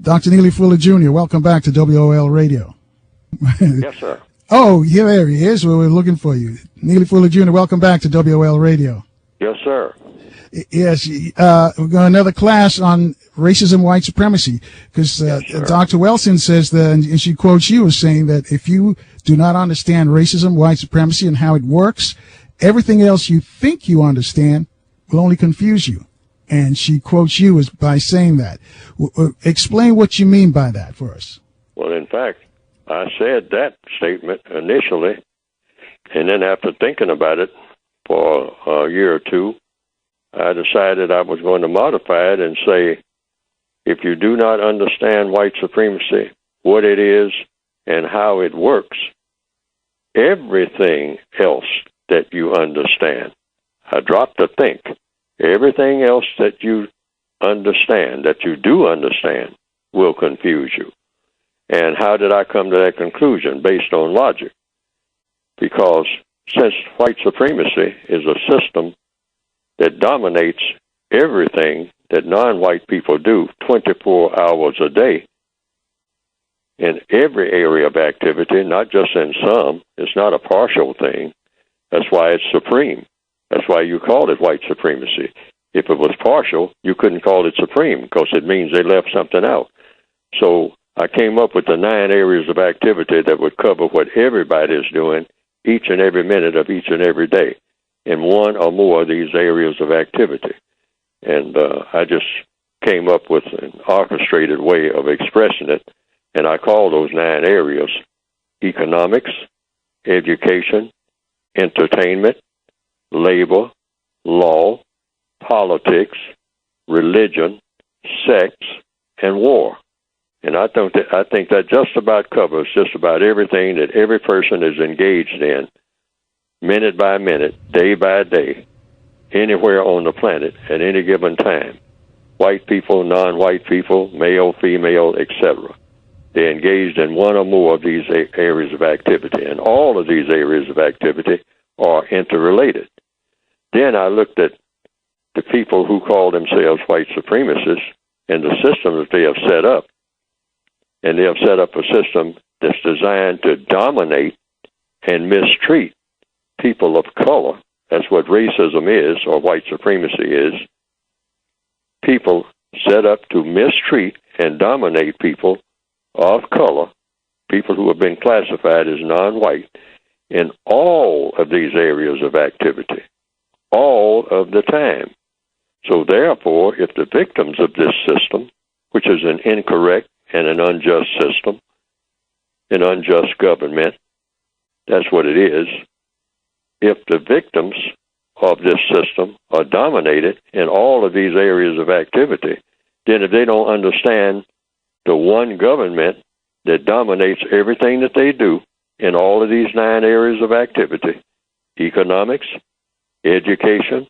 Dr. Neely Fuller Jr., welcome back to WOL Radio. Yes, sir. Oh, yeah, there he is. Well, we're looking for you. Neely Fuller Jr., welcome back to WOL Radio. Yes, sir. Yes, we're going another class on racism, white supremacy, because Dr. Wilson says that, and she quotes you as saying that if you do not understand racism, white supremacy, and how it works, everything else you think you understand will only confuse you. And she quotes you as by saying that. Explain what you mean by that for us. Well, in fact, I said that statement initially, and then after thinking about it for a year or two, I decided I was going to modify it and say, if you do not understand white supremacy, what it is, and how it works, everything else that you understand, I dropped the think, everything else that you understand, that you do understand, will confuse you. And how did I come to that conclusion? Based on logic. Because since white supremacy is a system that dominates everything that non-white people do 24 hours a day in every area of activity, not just in some. It's not a partial thing. That's why it's supreme. That's why you call it white supremacy. If it was partial, you couldn't call it supreme because it means they left something out. So I came up with the 9 areas of activity that would cover what everybody is doing each and every minute of each and every day in one or more of these areas of activity. And I just came up with an orchestrated way of expressing it, and I call those 9 areas economics, education, entertainment, labor, law, politics, religion, sex, and war. And I think that just about covers just about everything that every person is engaged in, minute by minute, day by day, anywhere on the planet at any given time. White people, non-white people, male, female, etc. They're engaged in one or more of these areas of activity, and all of these areas of activity are interrelated. Then I looked at the people who call themselves white supremacists and the system that they have set up. And they have set up a system that's designed to dominate and mistreat people of color. That's what racism is, or white supremacy is. People set up to mistreat and dominate people of color, people who have been classified as non-white, in all of these areas of activity, all of the time. So therefore, if the victims of this system, which is an incorrect and an unjust system, an unjust government, that's what it is, if the victims of this system are dominated in all of these areas of activity, then if they don't understand the one government that dominates everything that they do in all of these 9 areas of activity, economics, education,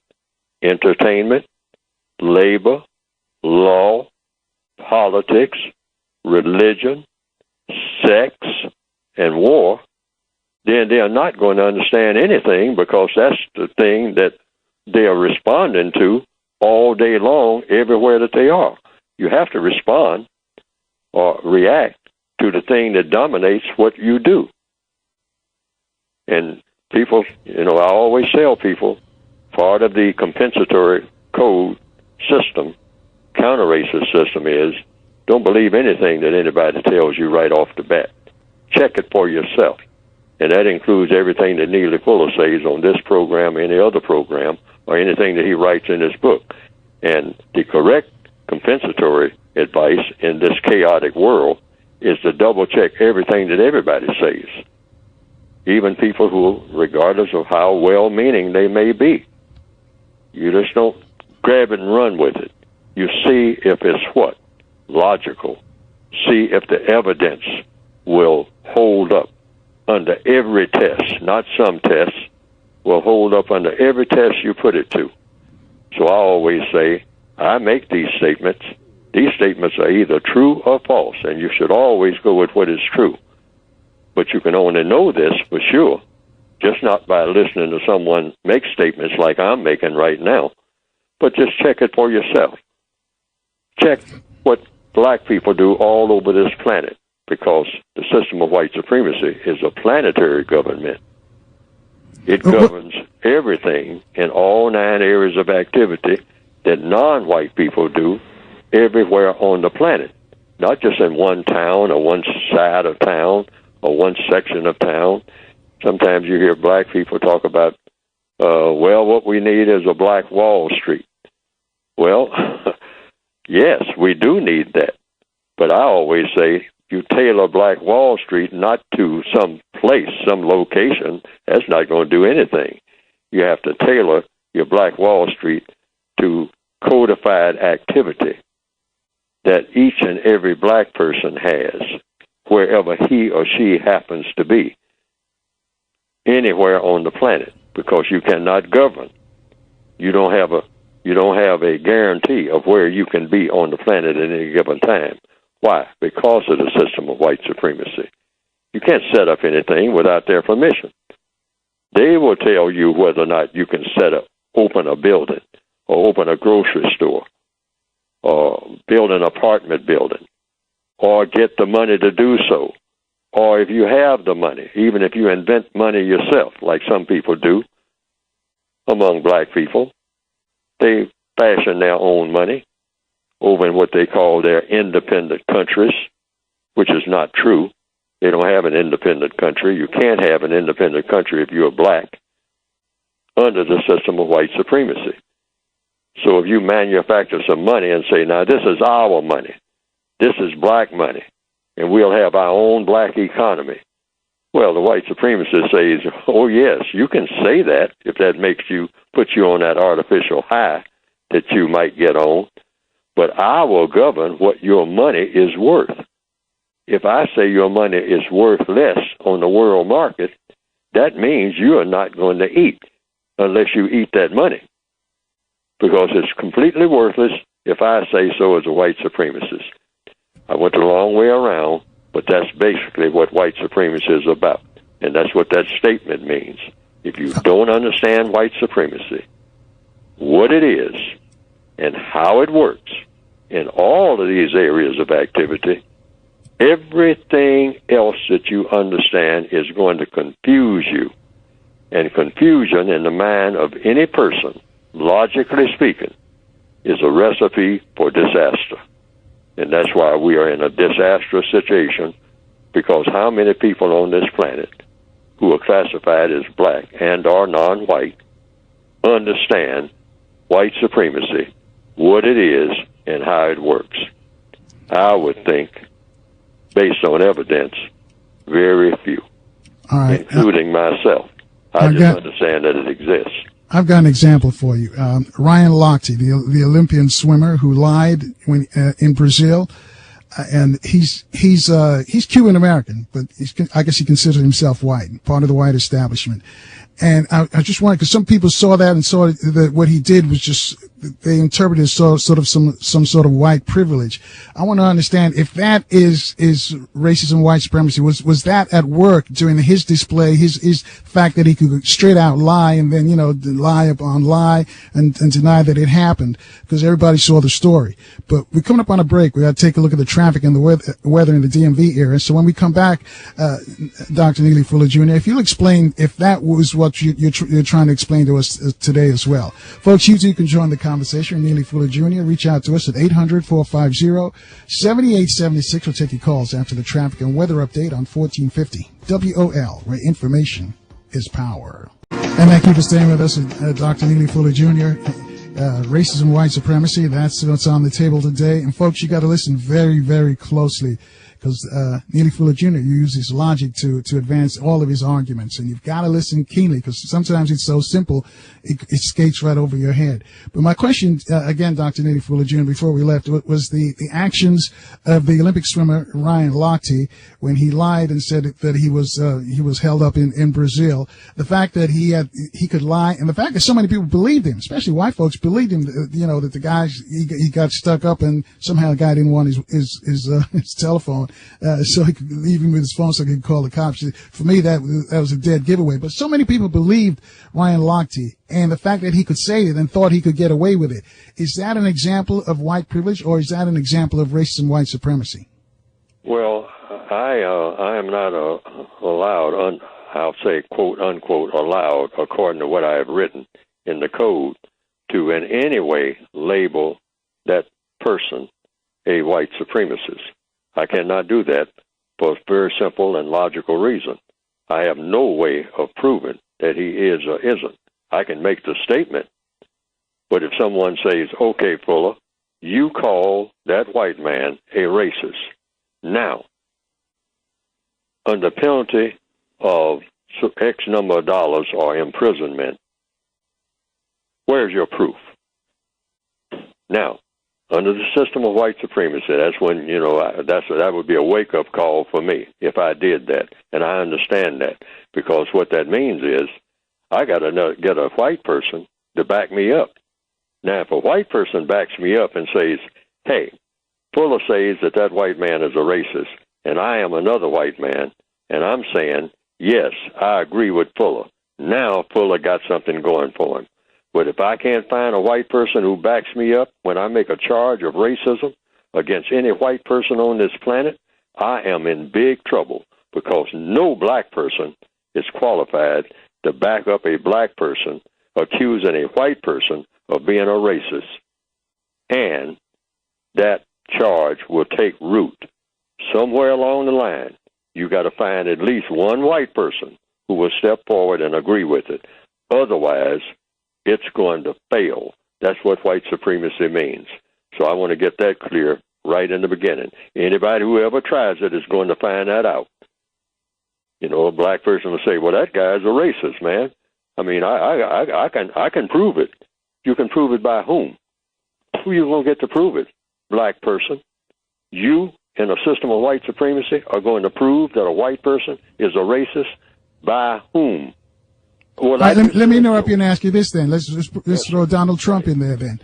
entertainment, labor, law, politics, religion, sex, and war, then they are not going to understand anything, because that's the thing that they are responding to all day long, everywhere that they are. You have to respond or react to the thing that dominates what you do. And people, I always tell people, part of the compensatory code system, counter-racist system, is don't believe anything that anybody tells you right off the bat. Check it for yourself. And that includes everything that Neely Fuller says on this program, any other program, or anything that he writes in his book. And the correct compensatory advice in this chaotic world is to double-check everything that everybody says, even people who, regardless of how well-meaning they may be. You just don't grab it and run with it. You see if it's what? Logical. See if the evidence will hold up under every test, not some tests, will hold up under every test you put it to. So I always say, I make these statements. These statements are either true or false, and you should always go with what is true. But you can only know this for sure, just not by listening to someone make statements like I'm making right now, but just check it for yourself. Check what black people do all over this planet, because the system of white supremacy is a planetary government. It governs everything in all 9 areas of activity that non-white people do everywhere on the planet, not just in one town or one side of town or one section of town. Sometimes you hear black people talk about, well, what we need is a black Wall Street. Well, yes, we do need that. But I always say, you tailor Black Wall Street not to some place, some location, that's not going to do anything. You have to tailor your Black Wall Street to codified activity that each and every black person has, wherever he or she happens to be, anywhere on the planet, because you cannot govern. You don't have a guarantee of where you can be on the planet at any given time. Why? Because of the system of white supremacy. You can't set up anything without their permission. They will tell you whether or not you can open a building, or open a grocery store, or build an apartment building, or get the money to do so. Or if you have the money, even if you invent money yourself, like some people do among black people, they fashion their own money over in what they call their independent countries, which is not true. They don't have an independent country. You can't have an independent country if you're black under the system of white supremacy. So if you manufacture some money and say, now this is our money, this is black money, and we'll have our own black economy, well, the white supremacist says, oh yes, you can say that if that puts you on that artificial high that you might get on, but I will govern what your money is worth. If I say your money is worth less on the world market, that means you are not going to eat unless you eat that money, because it's completely worthless if I say so as a white supremacist. I went a long way around, but that's basically what white supremacy is about, and that's what that statement means. If you don't understand white supremacy, what it is, and how it works in all of these areas of activity, everything else that you understand is going to confuse you. And confusion in the mind of any person, logically speaking, is a recipe for disaster. And that's why we are in a disastrous situation, because how many people on this planet who are classified as black and are non-white understand white supremacy, what it is, and how it works? I would think, based on evidence, very few, all right, including myself. I just understand that it exists. I've got an example for you. Ryan Lochte, the Olympian swimmer who lied when in Brazil, and he's Cuban American, but I guess he considers himself white, part of the white establishment. And I just wanted, because some people saw that and saw that what he did was just, they interpreted as sort of some sort of white privilege. I want to understand if that is racism, white supremacy. Was that at work during his display, his fact that he could straight out lie and then, lie upon lie and deny that it happened, because everybody saw the story. But we're coming up on a break. We got to take a look at the traffic and the weather in the DMV area. So when we come back, Dr. Neely Fuller Jr., if you'll explain if that was what you're trying to explain to us today as well. Folks, you too can join the conversation. Neely Fuller Jr., reach out to us at 800-450-7876. We'll take your calls after the traffic and weather update on 1450 WOL, where information is power. And thank you for staying with us, Dr. Neely Fuller Jr. Racism, white supremacy, that's what's on the table today. And folks, you got to listen very, very closely, because Neely Fuller Jr. uses logic to advance all of his arguments, and you've got to listen keenly, because sometimes it's so simple it skates right over your head. But my question, again, Dr. Neely Fuller Jr., before we left, was the actions of the Olympic swimmer Ryan Lochte when he lied and said that he was held up in Brazil. The fact that he could lie, and the fact that so many people believed him, especially white folks, believed him. That the guy he got stuck up, and somehow the guy didn't want his telephone. so he could leave him with his phone so he could call the cops. For me, that was a dead giveaway. But so many people believed Ryan Lochte, and the fact that he could say it and thought he could get away with it. Is that an example of white privilege, or is that an example of racism, white supremacy? Well, I am not allowed, I'll say, quote, unquote, allowed, according to what I have written in the code, to in any way label that person a white supremacist. I cannot do that for a very simple and logical reason. I have no way of proving that he is or isn't. I can make the statement, but if someone says, okay, Fuller, you call that white man a racist. Now, under penalty of X number of dollars or imprisonment, where's your proof? Now, under the system of white supremacy, that's when, that would be a wake-up call for me if I did that. And I understand that, because what that means is I got to get a white person to back me up. Now, if a white person backs me up and says, hey, Fuller says that white man is a racist, and I am another white man, and I'm saying, yes, I agree with Fuller. Now Fuller got something going for him. But if I can't find a white person who backs me up when I make a charge of racism against any white person on this planet, I am in big trouble, because no black person is qualified to back up a black person accusing a white person of being a racist. And that charge will take root. Somewhere along the line, you got to find at least one white person who will step forward and agree with it. Otherwise, it's going to fail. That's what white supremacy means. So I want to get that clear right in the beginning. Anybody who ever tries it is going to find that out. A black person will say, well, that guy's a racist, man. I mean, I can prove it. You can prove it by whom? Who you going to get to prove it? Black person. You, in a system of white supremacy, are going to prove that a white person is a racist? By whom? Well, let me interrupt you and ask you this then. Let's throw Donald Trump in there then.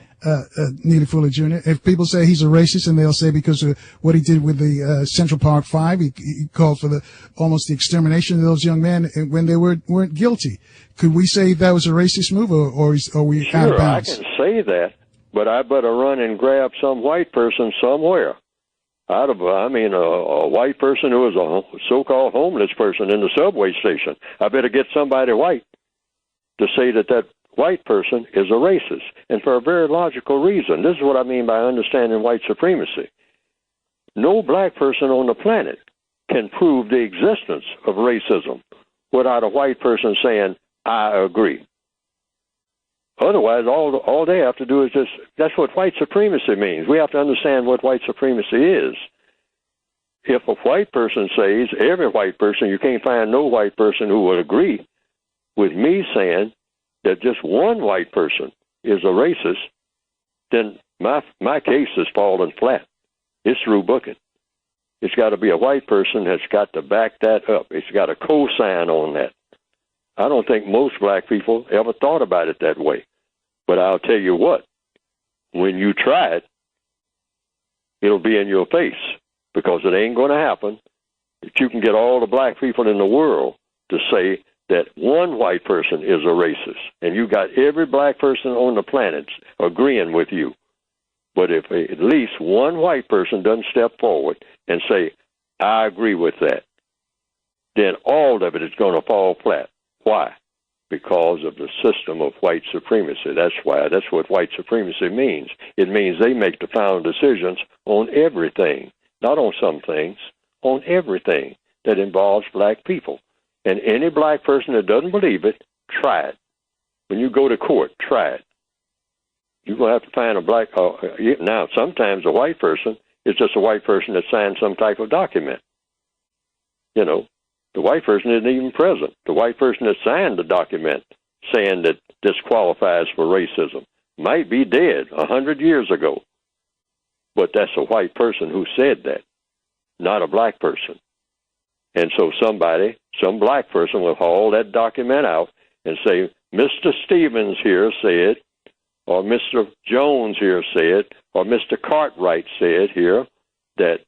Neely Fuller Jr. If people say he's a racist, and they'll say because of what he did with the Central Park Five, he called for almost the extermination of those young men when they weren't guilty. Could we say that was a racist move, or are we out of bounds? I can say that, but I better run and grab some white person somewhere. A white person who is a so-called homeless person in the subway station. I better get somebody white to say that white person is a racist. And for a very logical reason. This is what I mean by understanding white supremacy. No black person on the planet can prove the existence of racism without a white person saying, I agree. Otherwise, all they have to do is that's what white supremacy means. We have to understand what white supremacy is. If a white person says, every white person, you can't find no white person who would agree with me saying that just one white person is a racist, then my case has fallen flat. It's through booking. It's got to be a white person that's got to back that up. It's got to co-sign on that. I don't think most black people ever thought about it that way. But I'll tell you what, when you try it, it'll be in your face, because it ain't going to happen that you can get all the black people in the world to say that one white person is a racist, and you got every black person on the planet agreeing with you. But if at least one white person doesn't step forward and say, I agree with that, then all of it is going to fall flat. Why? Because of the system of white supremacy. That's why. That's what white supremacy means. It means they make the final decisions on everything, not on some things, on everything that involves black people. And any black person that doesn't believe it, try it. When you go to court, try it. You're going to have to find a black... now, sometimes a white person is just a white person that signed some type of document. The white person isn't even present. The white person that signed the document saying that this qualifies for racism might be dead 100 years ago. But that's a white person who said that, not a black person. And so some black person will haul that document out and say, Mr. Stevens here said, or Mr. Jones here said, or Mr. Cartwright said here that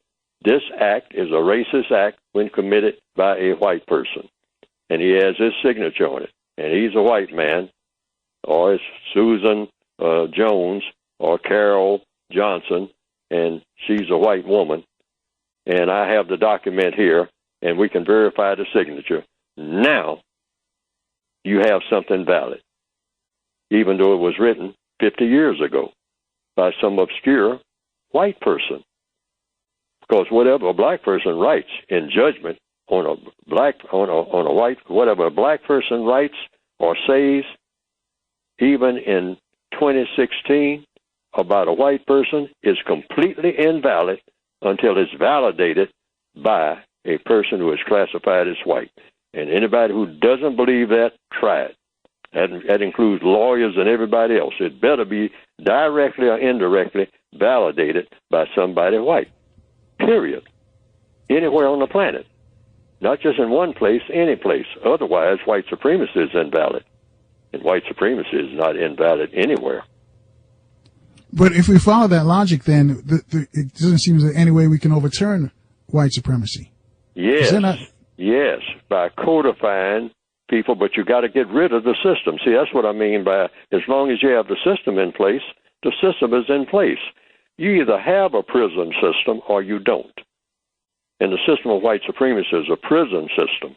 This act is a racist act when committed by a white person. And he has his signature on it. And he's a white man, or it's Susan Jones or Carol Johnson, and she's a white woman. And I have the document here, and we can verify the signature. Now, you have something valid, even though it was written 50 years ago by some obscure white person. Because whatever a black person writes in judgment on a white, whatever a black person writes or says, even in 2016 about a white person, is completely invalid until it's validated by a person who is classified as white. And anybody who doesn't believe that, try it. That includes lawyers and everybody else. It better be directly or indirectly validated by somebody white. Period. Anywhere on the planet. Not just in one place, any place. Otherwise, white supremacy is invalid. And white supremacy is not invalid anywhere. But if we follow that logic, then it doesn't seem there's any way we can overturn white supremacy. Yes, yes, by codifying people, but you got to get rid of the system. See, that's what I mean by as long as you have the system in place, the system is in place. You either have a prison system or you don't. And the system of white supremacy is a prison system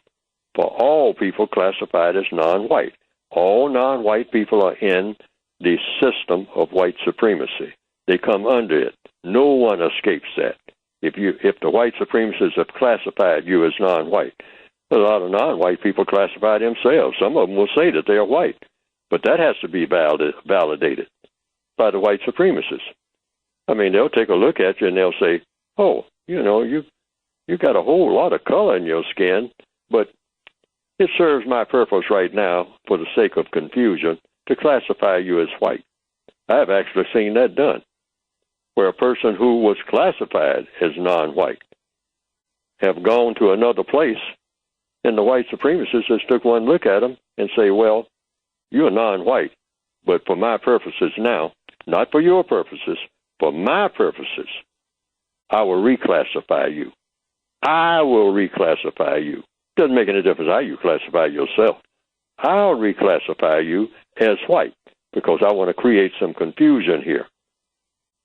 for all people classified as non-white. All non-white people are in the system of white supremacy. They come under it. No one escapes that. If the white supremacists have classified you as non-white, a lot of non-white people classify themselves. Some of them will say that they are white, but that has to be validated by the white supremacists. I mean, they'll take a look at you and they'll say, "Oh, you got a whole lot of color in your skin, but it serves my purpose right now for the sake of confusion to classify you as white." I've actually seen that done, where a person who was classified as non-white have gone to another place, and the white supremacists just took one look at them and say, "Well, you're non-white, but for my purposes now, not for your purposes, for my purposes, I will reclassify you. I will reclassify you." Doesn't make any difference how you classify yourself. I'll reclassify you as white because I want to create some confusion here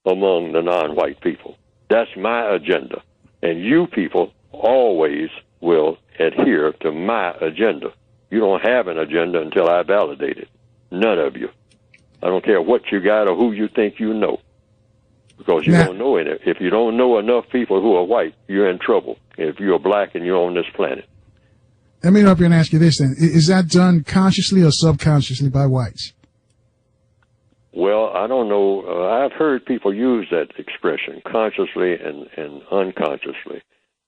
among the non-white people. That's my agenda. And you people always will adhere to my agenda. You don't have an agenda until I validate it. None of you. I don't care what you got or who you think you know. Because you don't know it. If you don't know enough people who are white, you're in trouble. If you're black and you're on this planet. Let me interrupt you and ask you this then. Is that done consciously or subconsciously by whites? Well, I don't know. I've heard people use that expression, consciously and unconsciously.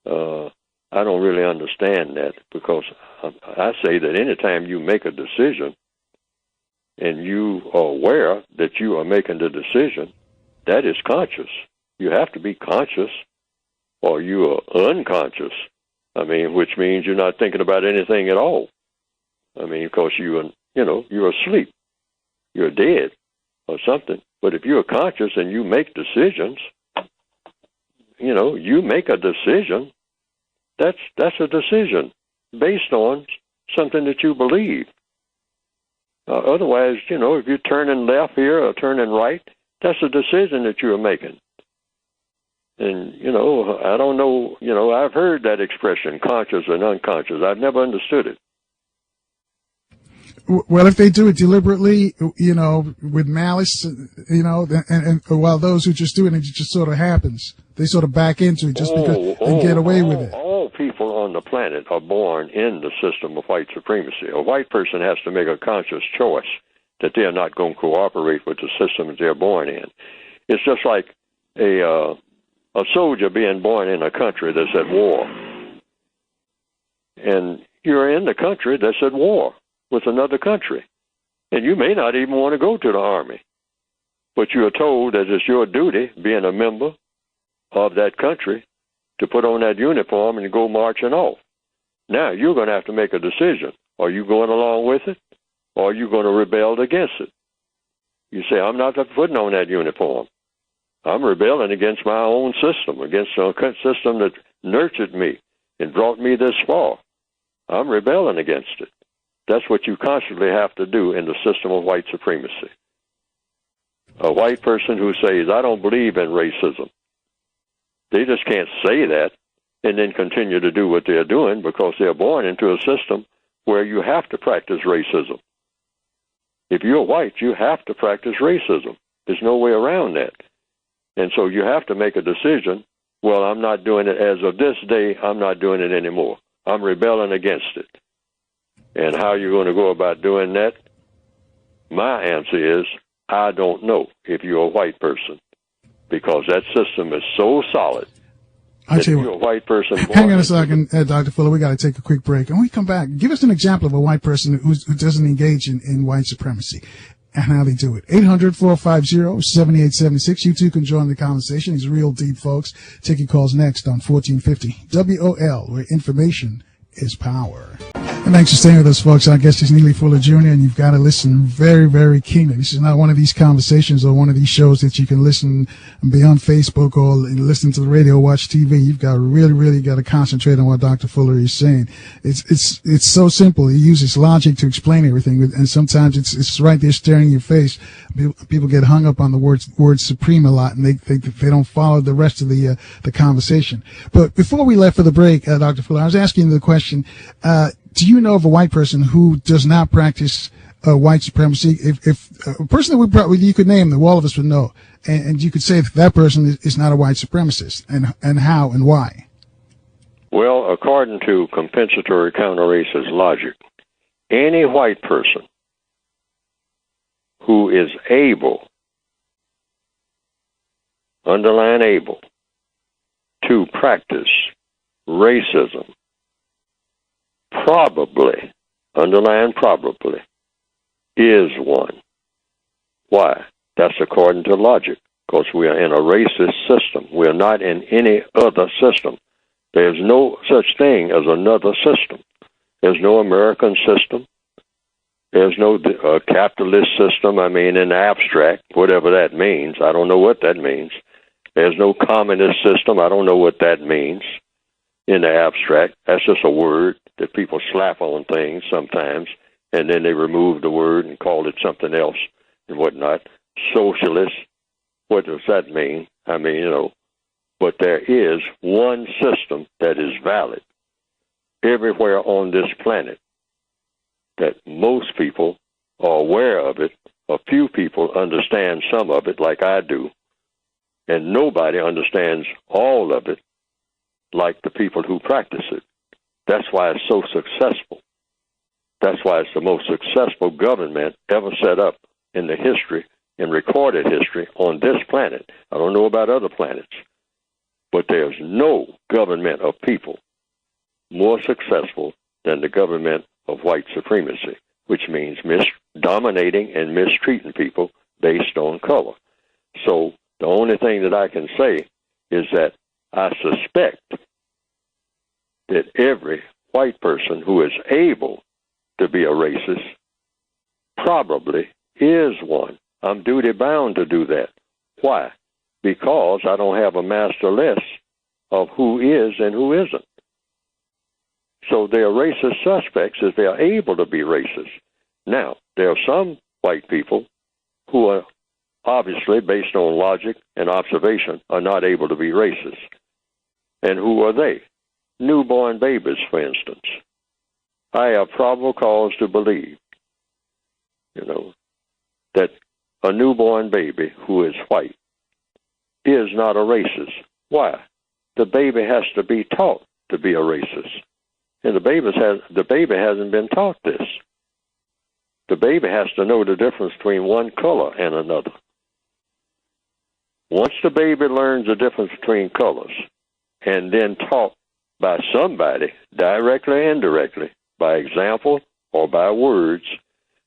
I don't really understand that because I say that anytime you make a decision and you are aware that you are making the decision, that is conscious. You have to be conscious or you are unconscious. I mean, which means you're not thinking about anything at all. I mean, because you're asleep. You're dead or something. But if you're conscious and you make decisions, you make a decision, that's a decision based on something that you believe. Otherwise, if you're turning left here or turning right, that's a decision that you're making. And, I don't know, I've heard that expression, conscious and unconscious. I've never understood it. Well, if they do it deliberately, with malice, and while those who just do it, it just sort of happens. They sort of back into it just because and get away with it. All people on the planet are born in the system of white supremacy. A white person has to make a conscious choice that they're not going to cooperate with the system that they're born in. It's just like a soldier being born in a country that's at war. And you're in the country that's at war with another country. And you may not even want to go to the army. But you are told that it's your duty, being a member of that country, to put on that uniform and go marching off. Now, you're going to have to make a decision. Are you going along with it? Or are you going to rebel against it? You say, I'm not putting on that uniform. I'm rebelling against my own system, against a system that nurtured me and brought me this far. I'm rebelling against it. That's what you constantly have to do in the system of white supremacy. A white person who says, I don't believe in racism, they just can't say that and then continue to do what they're doing because they're born into a system where you have to practice racism. If you're white, you have to practice racism. There's no way around that. And so you have to make a decision, well, I'm not doing it as of this day, I'm not doing it anymore. I'm rebelling against it. And how you're going to go about doing that? My answer is, I don't know if you're a white person, because that system is so solid. I tell you what, a white person. Hang on a second, Dr. Fuller. We got to take a quick break. And when we come back, give us an example of a white person who doesn't engage in white supremacy and how they do it. 800-450-7876. You too can join the conversation. It's real deep, folks. Taking calls next on 1450 WOL, where information is power. And thanks for staying with us, folks. Our guest is Neely Fuller Jr., and you've got to listen very, very keenly. This is not one of these conversations or one of these shows that you can listen and be on Facebook or listen to the radio, watch TV. You've got really got to concentrate on what Dr. Fuller is saying. It's so simple. He uses logic to explain everything, and sometimes it's right there staring in your face. People get hung up on the word supreme a lot, and they don't follow the rest of the conversation. But before we left for the break, Dr. Fuller, I was asking the question, do you know of a white person who does not practice white supremacy? If a person that you could name that all of us would know, and you could say that person is not a white supremacist, and how and why? Well, according to compensatory counter-racist logic, any white person who is able, underline able, to practice racism probably, underline probably, is one. Why? That's according to logic, because we are in a racist system. We are not in any other system. There's no such thing as another system. There's no American system. There's no capitalist system, in the abstract, whatever that means. I don't know what that means. There's no communist system. I don't know what that means in the abstract. That's just a word that people slap on things sometimes, and then they remove the word and call it something else and whatnot. Socialist, what does that mean? But there is one system that is valid everywhere on this planet, that most people are aware of it. A few people understand some of it, like I do, and nobody understands all of it like the people who practice it. That's why it's so successful. That's why it's the most successful government ever set up in the history, in recorded history, on this planet. I don't know about other planets, but there's no government of people more successful than the government of white supremacy, which means dominating and mistreating people based on color. So the only thing that I can say is that I suspect that every white person who is able to be a racist probably is one. I'm duty bound to do that. Why? Because I don't have a master list of who is and who isn't. So they are racist suspects if they are able to be racist. Now, there are some white people who are obviously, based on logic and observation, are not able to be racist. And who are they? Newborn babies, for instance. I have probable cause to believe, that a newborn baby who is white is not a racist. Why? The baby has to be taught to be a racist. And the baby hasn't been taught this. The baby has to know the difference between one color and another. Once the baby learns the difference between colors and then taught by somebody, directly or indirectly, by example or by words,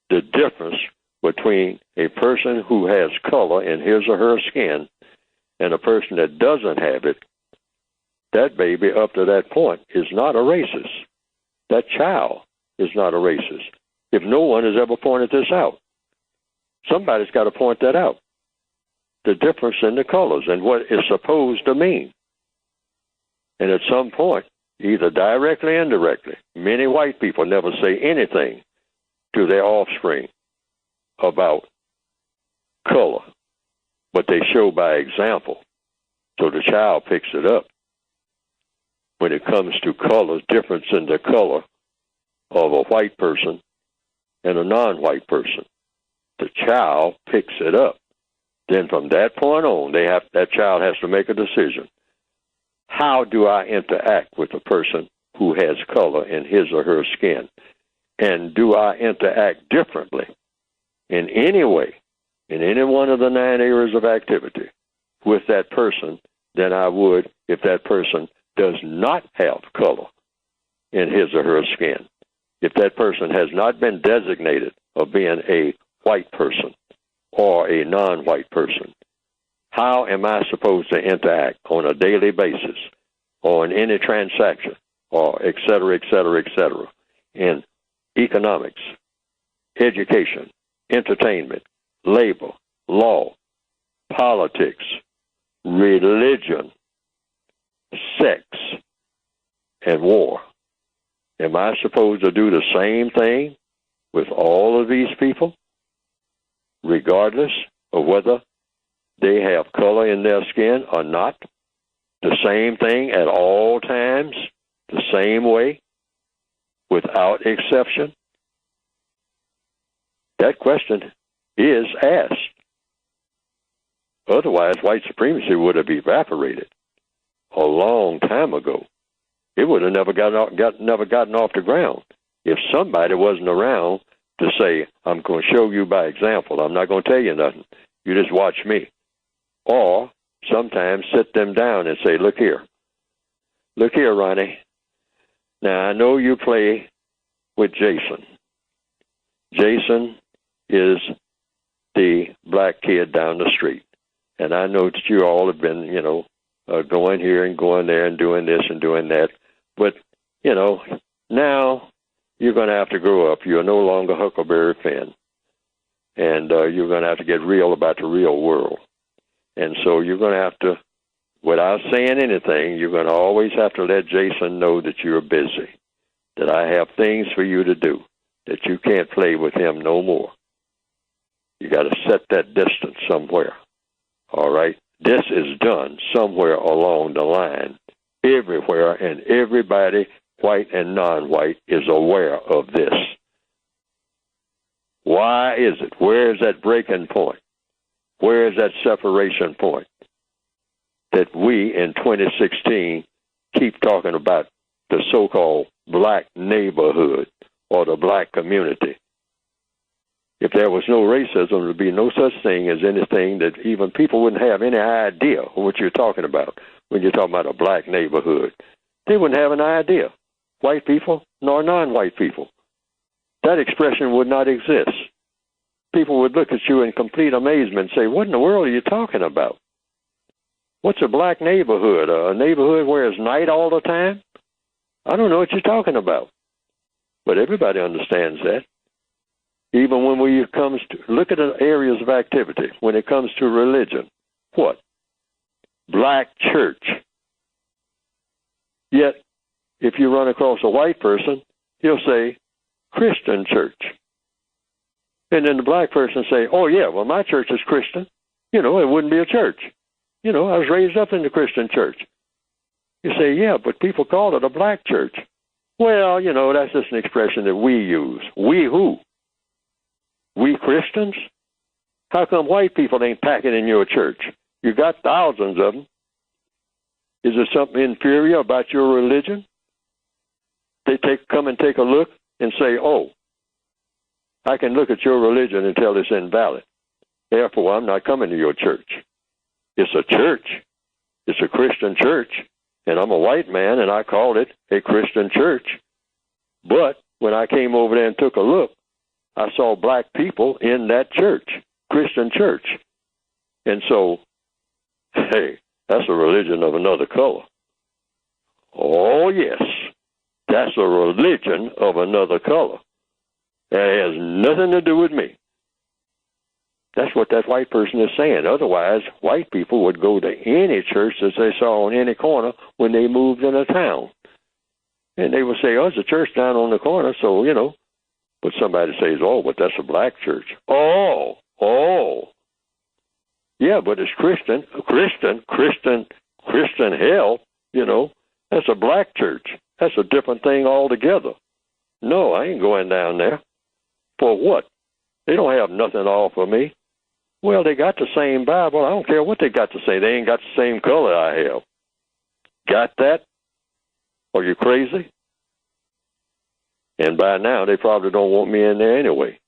the difference between a person who has color in his or her skin and a person that doesn't have it, that baby up to that point is not a racist. That child is not a racist. If no one has ever pointed this out, somebody's got to point that out. the difference in the colors and what it's supposed to mean. And at some point, either directly or indirectly, many white people never say anything to their offspring about color, but they show by example. So the child picks it up. When it comes to colors, difference in the color of a white person and a non-white person, the child picks it up. Then from that point on, that child has to make a decision. How do I interact with a person who has color in his or her skin? And do I interact differently in any way, in any one of the 9 areas of activity with that person than I would if that person does not have color in his or her skin? If that person has not been designated of being a white person or a non-white person, how am I supposed to interact on a daily basis or in any transaction or et cetera, et cetera, et cetera, in economics, education, entertainment, labor, law, politics, religion, sex, and war? Am I supposed to do the same thing with all of these people, regardless of whether they have color in their skin or not? The same thing at all times, the same way, without exception? That question is asked. Otherwise, white supremacy would have evaporated a long time ago. It would have never gotten off the ground if somebody wasn't around to say, I'm going to show you by example. I'm not going to tell you nothing. You just watch me. Or sometimes sit them down and say, look here, Ronnie. Now, I know you play with Jason. Jason is the black kid down the street. And I know that you all have been, going here and going there and doing this and doing that. But, now you're going to have to grow up. You're no longer Huckleberry Finn. And you're going to have to get real about the real world. And so you're going to have to, without saying anything, you're going to always have to let Jason know that you're busy, that I have things for you to do, that you can't play with him no more. You got to set that distance somewhere. All right? This is done somewhere along the line, everywhere, and everybody, white and non-white, is aware of this. Why is it? Where is that breaking point? Where is that separation point that we in 2016 keep talking about the so-called black neighborhood or the black community? If there was no racism, there would be no such thing as anything that even people wouldn't have any idea of what you're talking about when you're talking about a black neighborhood. They wouldn't have an idea, white people nor non-white people. That expression would not exist. People would look at you in complete amazement and say, what in the world are you talking about? What's a black neighborhood? A neighborhood where it's night all the time? I don't know what you're talking about. But everybody understands that. Even when it comes to, look at the areas of activity, when it comes to religion, what? Black church. Yet, if you run across a white person, he'll say, Christian church. And then the black person say, oh yeah, well my church is Christian. It wouldn't be a church. I was raised up in the Christian church. You say, yeah, but people call it a black church. Well, that's just an expression that we use. We who? We Christians? How come white people ain't packing in your church? You got thousands of them. Is there something inferior about your religion? They come and take a look and say, oh, I can look at your religion and tell it's invalid. Therefore, I'm not coming to your church. It's a church. It's a Christian church. And I'm a white man, and I called it a Christian church. But when I came over there and took a look, I saw black people in that church, Christian church. And so, hey, that's a religion of another color. Oh, yes, that's a religion of another color. That has nothing to do with me. That's what that white person is saying. Otherwise, white people would go to any church that they saw on any corner when they moved in a town. And they would say, oh, there's a church down on the corner, so, But somebody says, oh, but that's a black church. Oh. Yeah, but it's Christian hell, That's a black church. That's a different thing altogether. No, I ain't going down there. For what? They don't have nothing to offer me. Well, they got the same Bible. I don't care what they got to say. They ain't got the same color I have. Got that? Are you crazy? And by now, they probably don't want me in there anyway.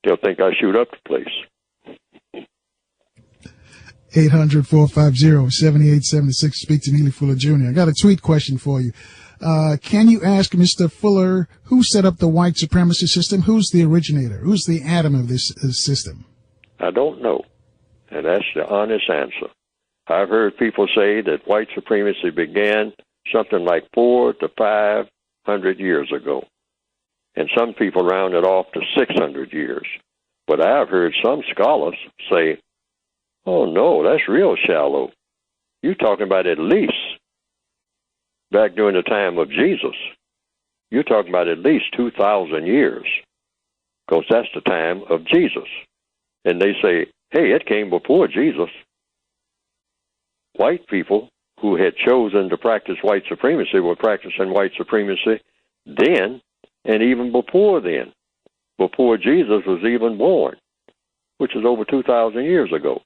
They'll think I shoot up the place. 800-450-7876. Speak to Neely Fuller Jr. I got a tweet question for you. Can you ask Mr. Fuller who set up the white supremacy system? Who's the originator? Who's the atom of this system? I don't know. And that's the honest answer. I've heard people say that white supremacy began something like 400 to 500 years ago. And some people round it off to 600 years. But I've heard some scholars say, oh, no, that's real shallow. You're talking about at least back during the time of Jesus. You're talking about at least 2,000 years, because that's the time of Jesus. And they say, hey, it came before Jesus. White people who had chosen to practice white supremacy were practicing white supremacy then and even before then, before Jesus was even born, which is over 2,000 years ago.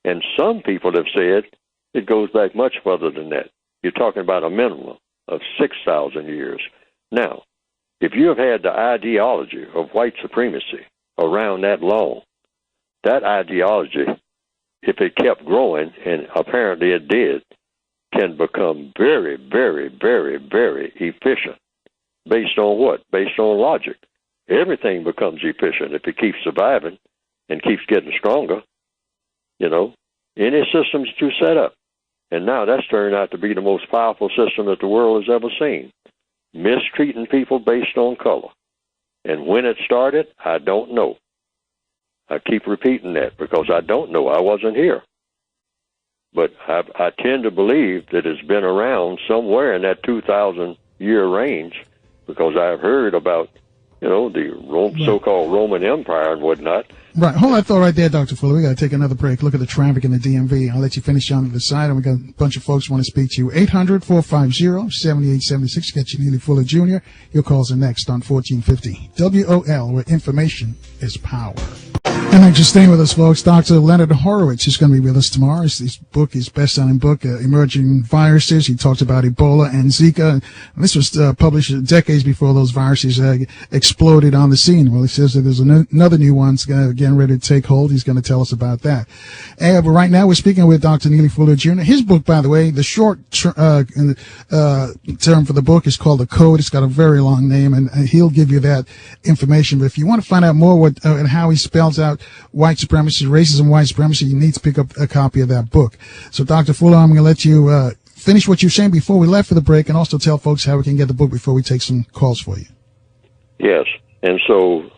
And some people have said it goes back much further than that. You're talking about a minimum of 6,000 years. Now, if you have had the ideology of white supremacy around that long, that ideology, if it kept growing, and apparently it did, can become very, very, very, very efficient. Based on what? Based on logic. Everything becomes efficient if it keeps surviving and keeps getting stronger. Any systems that you set up. And now that's turned out to be the most powerful system that the world has ever seen. Mistreating people based on color. And when it started, I don't know. I keep repeating that because I don't know. I wasn't here. But I tend to believe that it's been around somewhere in that 2,000-year range, because I've heard about, the so-called Roman Empire and whatnot. Right. Hold that thought right there, Dr. Fuller. We got to take another break. Look at the traffic in the DMV. I'll let you finish on the side, and we got a bunch of folks want to speak to you. 800-450-7876. Get you Neely Fuller Jr. Your calls are next on 1450 WOL, where information is power. And thanks for staying with us, folks. Dr. Leonard Horowitz is going to be with us tomorrow. His book, his best-selling book, Emerging Viruses. He talks about Ebola and Zika. And this was published decades before those viruses exploded on the scene. Well, he says that there's another new one getting ready to take hold. He's going to tell us about that. But right now, we're speaking with Dr. Neely Fuller Jr. His book, by the way, the short term for the book is called The Code. It's got a very long name, and he'll give you that information. But if you want to find out more and how he spells out white supremacy, racism, white supremacy, you need to pick up a copy of that book. So, Dr. Fuller, I'm going to let you finish what you were saying before we left for the break, and also tell folks how we can get the book before we take some calls for you. Yes. And so,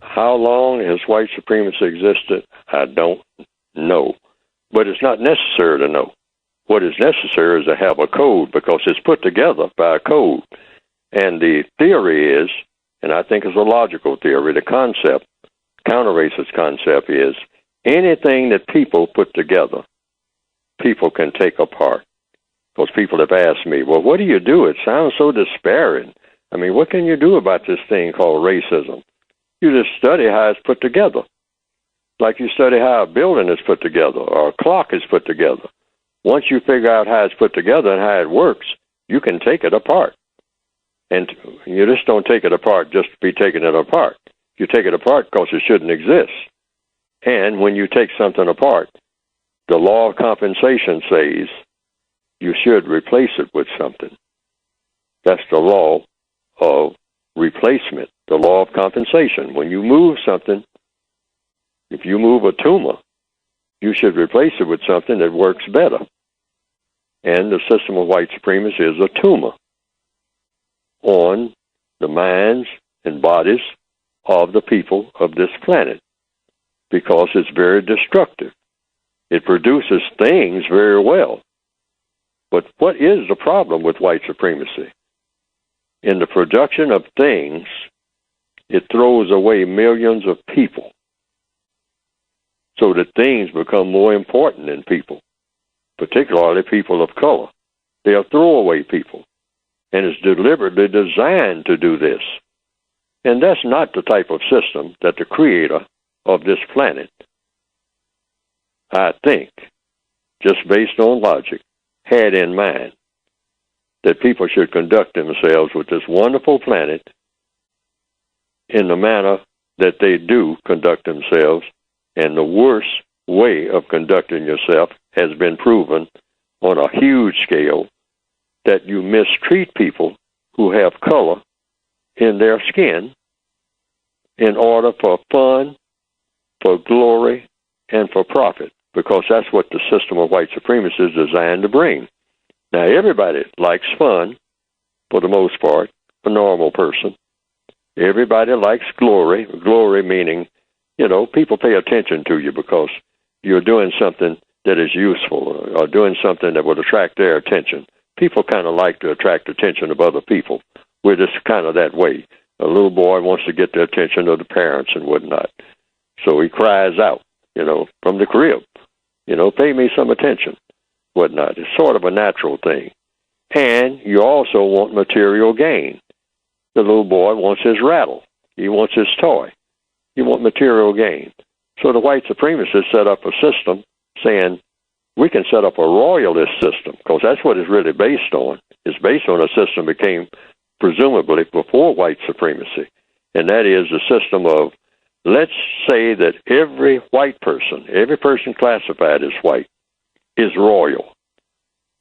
how long has white supremacy existed? I don't know. But it's not necessary to know. What is necessary is to have a code, because it's put together by a code. And the theory is, and I think it's a logical theory, the concept, counter-racist concept is, anything that people put together, people can take apart. Because people have asked me, well, what do you do? It sounds so despairing. I mean, what can you do about this thing called racism? You just study how it's put together. Like you study how a building is put together or a clock is put together. Once you figure out how it's put together and how it works, you can take it apart. And you just don't take it apart just to be taking it apart. You take it apart because it shouldn't exist. And when you take something apart, the law of compensation says you should replace it with something. That's the law of replacement, the law of compensation. When you move something, if you move a tumor, you should replace it with something that works better. And the system of white supremacy is a tumor on the minds and bodies of the people of this planet. because it's very destructive. It produces things very well. But what is the problem with white supremacy? In the production of things, it throws away millions of people so that things become more important than people, particularly people of color. They are throwaway people, and it's deliberately designed to do this. And that's not the type of system that the creator of this planet, I think, just based on logic, had in mind that people should conduct themselves with this wonderful planet in the manner that they do conduct themselves. And the worst way of conducting yourself has been proven on a huge scale, that you mistreat people who have color in their skin in order for fun, for glory, and for profit, because that's what the system of white supremacy is designed to bring. Now, everybody likes fun, for the most part, a normal person. Everybody likes glory, glory meaning, people pay attention to you because you're doing something that is useful or doing something that would attract their attention. People kind of like to attract attention of other people. We're just kind of that way. A little boy wants to get the attention of the parents and whatnot. So he cries out, from the crib, pay me some attention, whatnot. It's sort of a natural thing. And you also want material gain. The little boy wants his rattle. He wants his toy. You want material gain. So the white supremacists set up a system saying, we can set up a royalist system, because that's what it's really based on. It's based on a system that came presumably before white supremacy, and that is the system of, let's say that every white person, every person classified as white, is royal,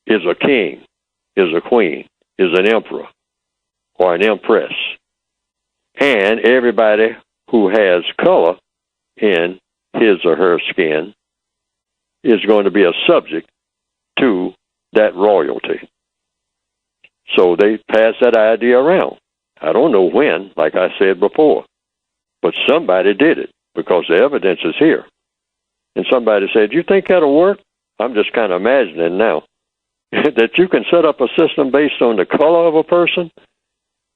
is a king, is a queen, is an emperor, or an empress. And everybody who has color in his or her skin is going to be a subject to that royalty. So they passed that idea around. I don't know when, like I said before, but somebody did it, because the evidence is here. And somebody said, you think that'll work? I'm just kind of imagining now that you can set up a system based on the color of a person,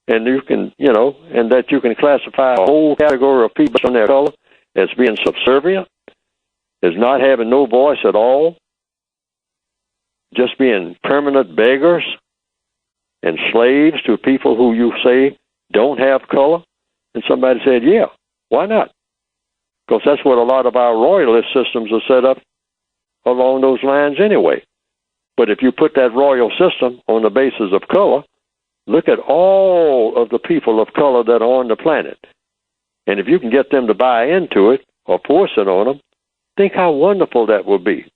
and you can, and that you can classify a whole category of people based on their color as being subservient, as not having no voice at all, just being permanent beggars and slaves to people who you say don't have color. And somebody said, yeah, why not? Because that's what a lot of our royalist systems are set up along those lines anyway. But if you put that royal system on the basis of color, look at all of the people of color that are on the planet. And if you can get them to buy into it or force it on them, think how wonderful that would be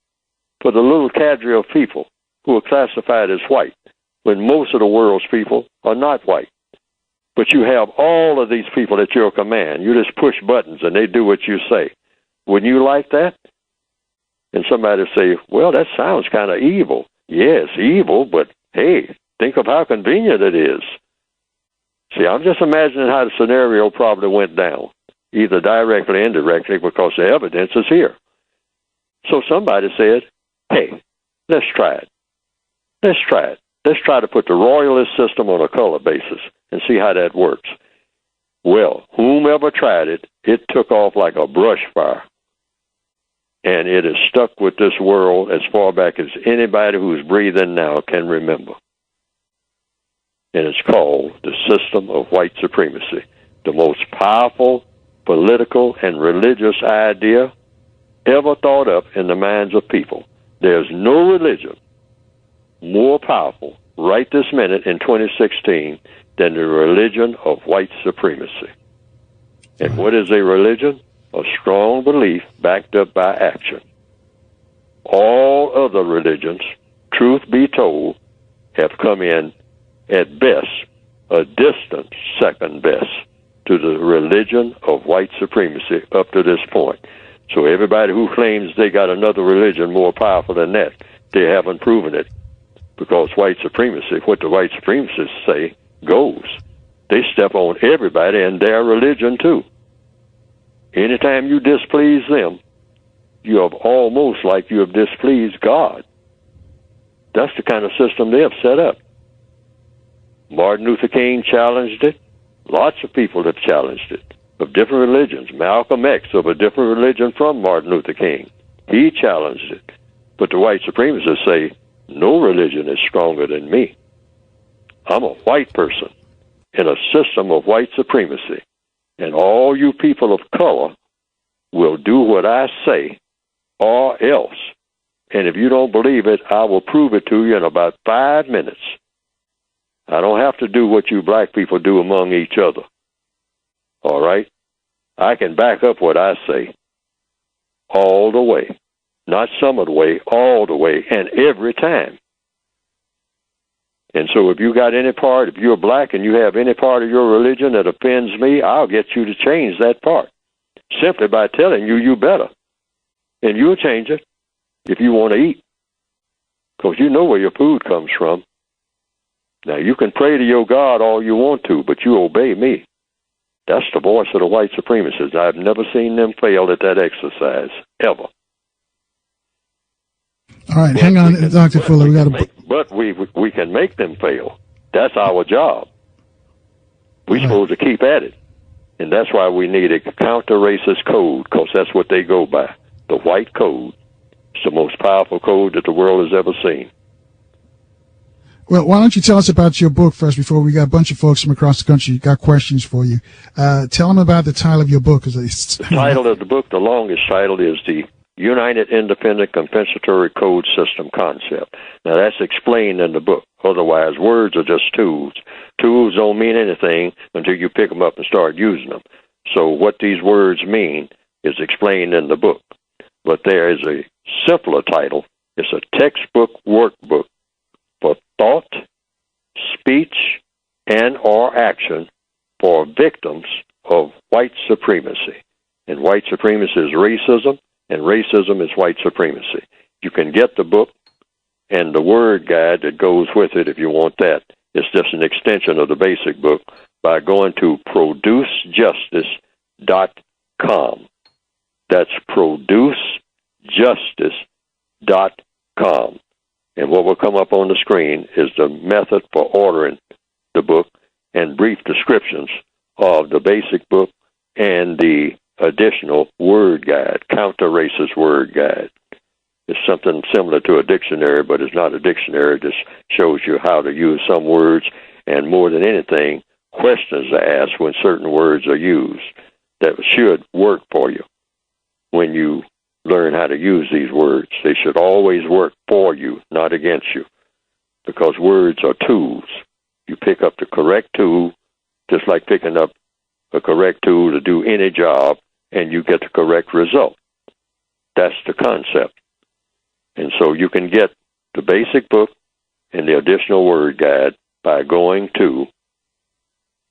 for the little cadre of people who are classified as white, when most of the world's people are not white. But you have all of these people at your command. You just push buttons and they do what you say. Wouldn't you like that? And somebody say, well, that sounds kind of evil. Yes, evil, but hey, think of how convenient it is. See, I'm just imagining how the scenario probably went down, either directly or indirectly, because the evidence is here. So somebody said, hey, let's try it. Let's try it. Let's try to put the royalist system on a color basis and see how that works. Well, whomever tried it, it took off like a brush fire. And it is stuck with this world as far back as anybody who's breathing now can remember. And it's called the system of white supremacy, the most powerful political and religious idea ever thought up in the minds of people. There's no religion more powerful right this minute in 2016 than the religion of white supremacy. And what is a religion? A strong belief backed up by action. All other religions, truth be told, have come in at best a distant second best to the religion of white supremacy up to this point. So everybody who claims they got another religion more powerful than that, they haven't proven it. Because white supremacy, what the white supremacists say, goes. They step on everybody and their religion too. Anytime you displease them, you have almost like you have displeased God. That's the kind of system they have set up. Martin Luther King challenged it. Lots of people have challenged it, of different religions. Malcolm X, of a different religion from Martin Luther King, he challenged it. But the white supremacists say, no religion is stronger than me. I'm a white person in a system of white supremacy, and all you people of color will do what I say or else. And if you don't believe it, I will prove it to you in about 5 minutes. I don't have to do what you black people do among each other. All right? I can back up what I say all the way. Not some of the way, all the way, and every time. And so if you got any part, if you're black and you have any part of your religion that offends me, I'll get you to change that part. Simply by telling you you better. And you'll change it if you want to eat. Because you know where your food comes from. Now, you can pray to your God all you want to, but you obey me. That's the voice of the white supremacists. I've never seen them fail at that exercise, ever. All right, hang on, Dr. Fuller. But we can make them fail. That's our job. We're supposed to keep at it. And that's why we need a counter-racist code, because that's what they go by, the white code. It's the most powerful code that the world has ever seen. Well, why don't you tell us about your book first before we got a bunch of folks from across the country got questions for you. Tell them about the title of your book. The title of the book, the longest title, is the United Independent Compensatory Code System Concept. Now, that's explained in the book. Otherwise, words are just tools. Tools don't mean anything until you pick them up and start using them. So what these words mean is explained in the book. But there is a simpler title. It's a textbook workbook for thought, speech, and or action for victims of white supremacy. And white supremacy is racism, and racism is white supremacy. You can get the book and the word guide that goes with it if you want that. It's just an extension of the basic book by going to producejustice.com. That's producejustice.com. And what will come up on the screen is the method for ordering the book and brief descriptions of the basic book and the additional word guide, counter-racist word guide. It's something similar to a dictionary, but it's not a dictionary. It just shows you how to use some words, and more than anything, questions are asked when certain words are used that should work for you when you learn how to use these words. They should always work for you, not against you, because words are tools. You pick up the correct tool, just like picking up a correct tool to do any job, and you get the correct result. That's the concept. And so you can get the basic book and the additional word guide by going to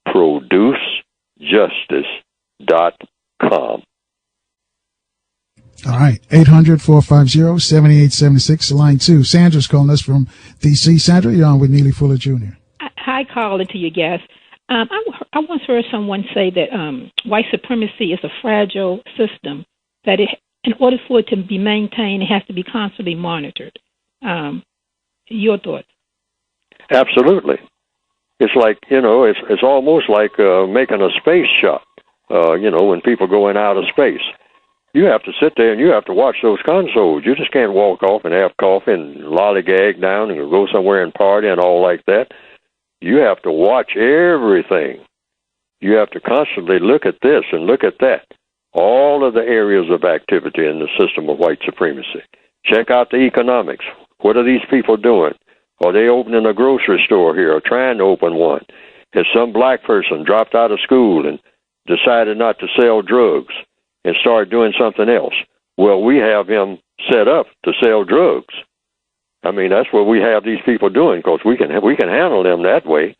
producejustice.com. All right, 800-450-7876, line 2. Sandra's calling us from D.C. Sandra, you're on with Neely Fuller Jr. Hi, calling to you guys. I once heard someone say that white supremacy is a fragile system, that in order for it to be maintained, it has to be constantly monitored. Your thoughts? Absolutely. It's like, it's almost like making a space shot, when people go in outer space. You have to sit there and you have to watch those consoles. You just can't walk off and have coffee and lollygag down and go somewhere and party and all like that. You have to watch everything. You have to constantly look at this and look at that. All of the areas of activity in the system of white supremacy. Check out the economics. What are these people doing? Are they opening a grocery store here or trying to open one? Has some black person dropped out of school and decided not to sell drugs and start doing something else? Well, we have him set up to sell drugs. I mean, that's what we have these people doing, because we can handle them that way.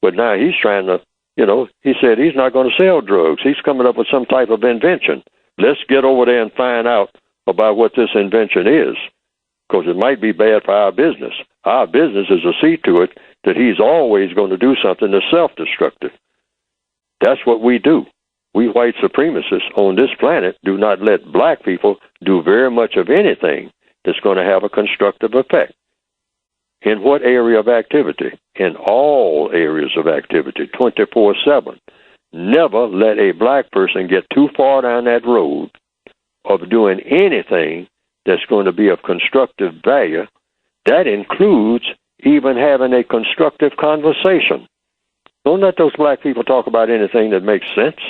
But now he's trying to, he said he's not going to sell drugs. He's coming up with some type of invention. Let's get over there and find out about what this invention is, because it might be bad for our business. Our business is to see to it that he's always going to do something that's self-destructive. That's what we do. we white supremacists on this planet do not let black people do very much of anything that's going to have a constructive effect. In what area of activity? In all areas of activity, 24/7. Never let a black person get too far down that road of doing anything that's going to be of constructive value. That includes even having a constructive conversation. Don't let those black people talk about anything that makes sense.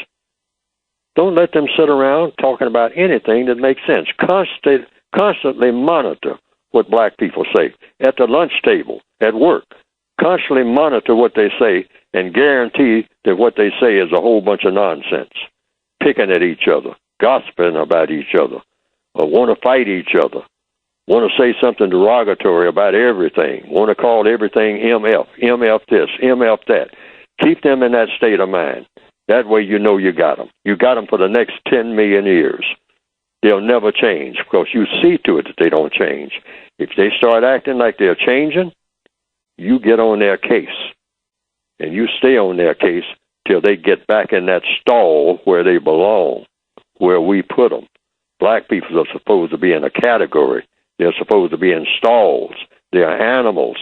Don't let them sit around talking about anything that makes sense. Constantly monitor what black people say at the lunch table, at work. Constantly monitor what they say and guarantee that what they say is a whole bunch of nonsense. Picking at each other, gossiping about each other, or want to fight each other, want to say something derogatory about everything, want to call everything MF, MF this, MF that. Keep them in that state of mind. That way you know you got them. You got them for the next 10 million years. They'll never change because you see to it that they don't change. If they start acting like they're changing, you get on their case. And you stay on their case till they get back in that stall where they belong, where we put them. Black people are supposed to be in a category. They're supposed to be in stalls. They are animals.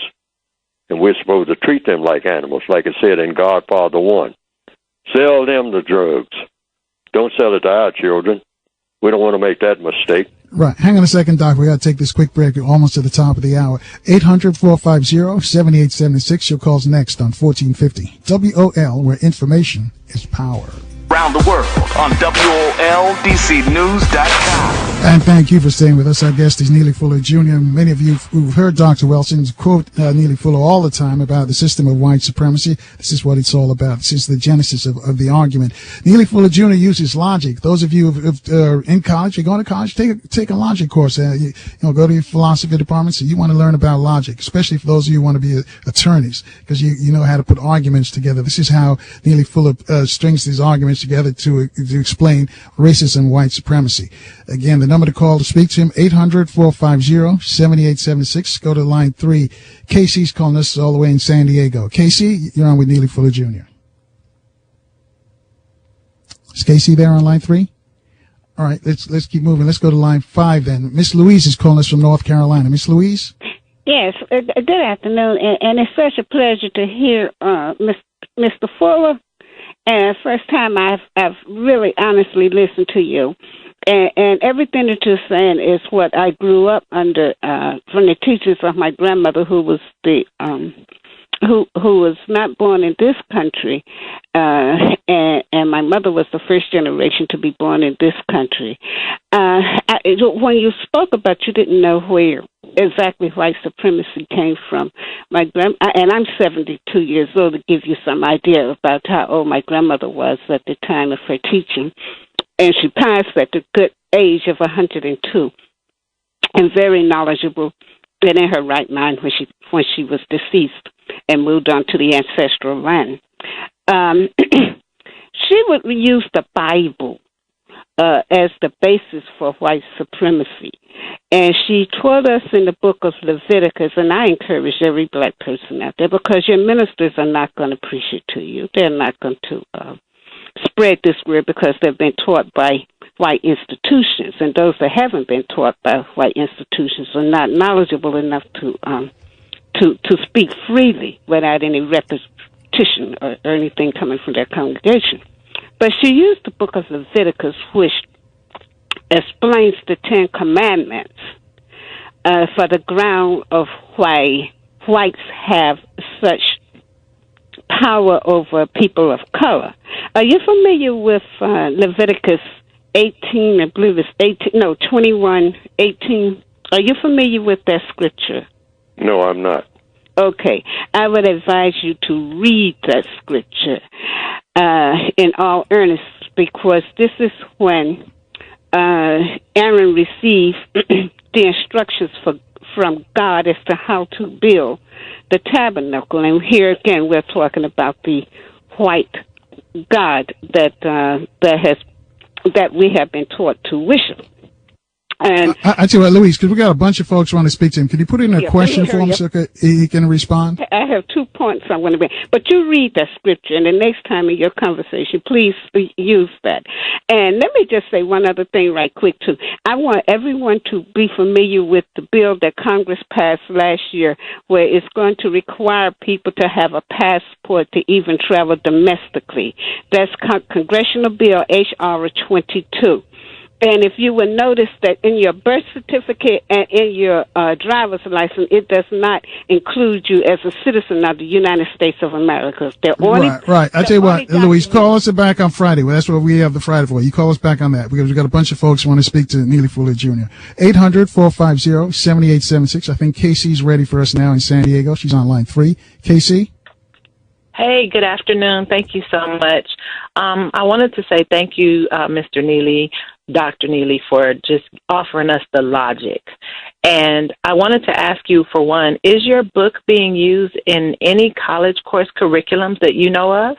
And we're supposed to treat them like animals, like it said in Godfather 1. Sell them the drugs. Don't sell it to our children. We don't want to make that mistake. Right. Hang on a second, Doc. We got to take this quick break. We're almost to the top of the hour. 800-450-7876. Your call's next on 1450. WOL, where information is power. Around the world on WOLDCnews.com. And thank you for staying with us. Our guest is Neely Fuller Jr. Many of you who've heard Dr. Wilson quote Neely Fuller all the time about the system of white supremacy. This is what it's all about. This is the genesis of the argument. Neely Fuller Jr. uses logic. Those of you who are in college, you're going to college, take a logic course. Go to your philosophy department. So you want to learn about logic, especially for those of you who want to be attorneys, because you know how to put arguments together. This is how Neely Fuller strings these arguments together to explain racism, white supremacy. Again, the number to call to speak to him, 800-450-7876. Go to line 3. Casey's calling us all the way in San Diego. Casey, you're on with Neely Fuller Jr. Is Casey there on line 3? All right, let's keep moving. Let's go to line 5 then. Miss Louise is calling us from North Carolina. Miss Louise? Yes, good afternoon, and it's such a pleasure to hear Mr. Fuller. And first time I've really honestly listened to you, and everything that you're saying is what I grew up under from the teachings of my grandmother, who was who was not born in this country, and my mother was the first generation to be born in this country. When you spoke about, you didn't know where exactly white supremacy came from. And I'm 72 years old, to give you some idea about how old my grandmother was at the time of her teaching. And she passed at the good age of 102, and very knowledgeable and in her right mind when she was deceased and moved on to the ancestral land. She would use the Bible as the basis for white supremacy. And she taught us in the book of Leviticus, and I encourage every black person out there, because your ministers are not going to preach it to you. They're not going to spread this word because they've been taught by white institutions, and those that haven't been taught by white institutions are not knowledgeable enough to speak freely without any repetition or anything coming from their congregation. But she used the book of Leviticus, which explains the 10 Commandments for the ground of why whites have such power over people of color. Are you familiar with Leviticus 18, I believe it's 21:18? Are you familiar with that scripture? No, I'm not. Okay. I would advise you to read that scripture in all earnest, because this is when Aaron received the instructions from God as to how to build the tabernacle. And here again, we're talking about the white God that we have been taught to worship. And I tell you what, Louise, because we got a bunch of folks who want to speak to him. Can you put in a question for him so he can respond? I have 2 points I want to make. But you read that scripture, and the next time in your conversation, please use that. And let me just say one other thing right quick, too. I want everyone to be familiar with the bill that Congress passed last year, where it's going to require people to have a passport to even travel domestically. That's Congressional Bill H.R. 22. And if you will notice that in your birth certificate and in your driver's license, it does not include you as a citizen of the United States of America. Right. I tell you what, Louise, call us back on Friday. Well, that's what we have the Friday for. You call us back on that because we've got a bunch of folks who want to speak to Neely Fuller Jr. 800-450-7876. I think Casey's ready for us now in San Diego. She's on line 3. Casey? Hey, good afternoon. Thank you so much. I wanted to say thank you, Mr. Neely, Dr. Neely, for just offering us the logic. And I wanted to ask you, for one, is your book being used in any college course curriculums that you know of?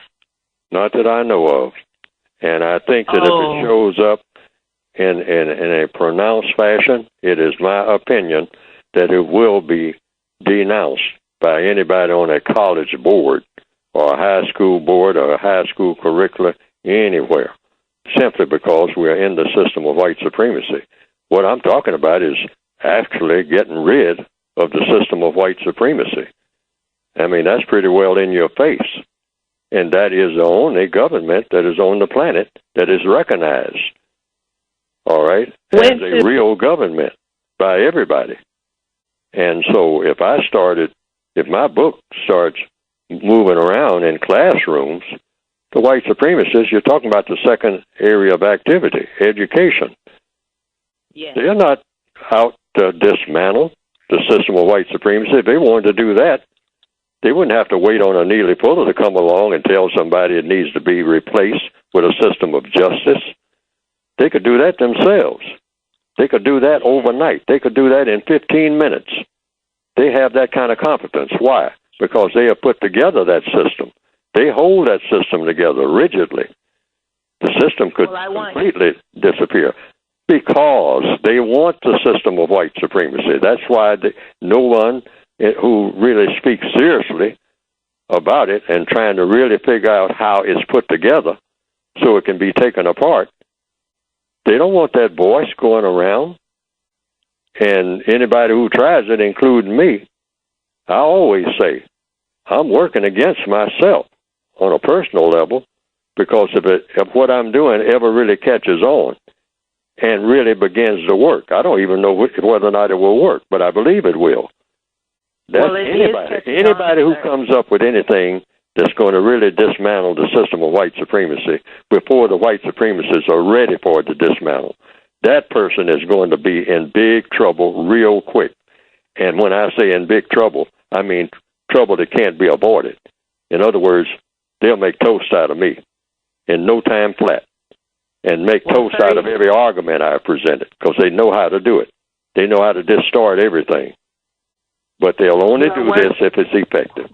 Not that I know of. And I think that if it shows up in a pronounced fashion, it is my opinion that it will be denounced by anybody on a college board or a high school board or a high school curricula anywhere, simply because we're in the system of white supremacy. What I'm talking about is actually getting rid of the system of white supremacy. I mean, that's pretty well in your face. And that is the only government that is on the planet that is recognized, all right, as a real government by everybody. And so if my book starts moving around in classrooms, the white supremacists, you're talking about the second area of activity, education. Yes. They're not out to dismantle the system of white supremacy. If they wanted to do that, they wouldn't have to wait on a Neely Fuller to come along and tell somebody it needs to be replaced with a system of justice. They could do that themselves. They could do that overnight. They could do that in 15 minutes. They have that kind of competence. Why? Because they have put together that system. They hold that system together rigidly. The system could completely disappear because they want the system of white supremacy. That's why no one who really speaks seriously about it and trying to really figure out how it's put together so it can be taken apart, they don't want that voice going around. And anybody who tries it, including me, I always say, I'm working against myself on a personal level because if what I'm doing ever really catches on and really begins to work, I don't even know whether or not it will work, but I believe it will. That's anybody who comes up with anything that's going to really dismantle the system of white supremacy before the white supremacists are ready for it to dismantle, that person is going to be in big trouble real quick. And when I say in big trouble, I mean trouble that can't be avoided. In other words, they'll make toast out of me in no time flat and make toast out of every argument I presented because they know how to do it. They know how to distort everything. But they'll only do this if it's effective.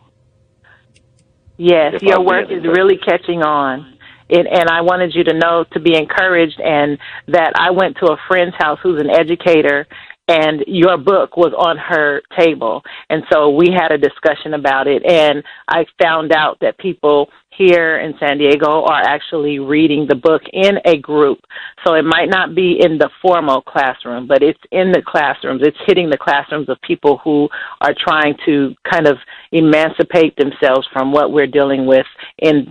Yes, your work is really catching on. And I wanted you to know, to be encouraged, and that I went to a friend's house who's an educator, and your book was on her table. And so we had a discussion about it, and I found out that people here in San Diego are actually reading the book in a group. So it might not be in the formal classroom, but it's in the classrooms. It's hitting the classrooms of people who are trying to kind of emancipate themselves from what we're dealing with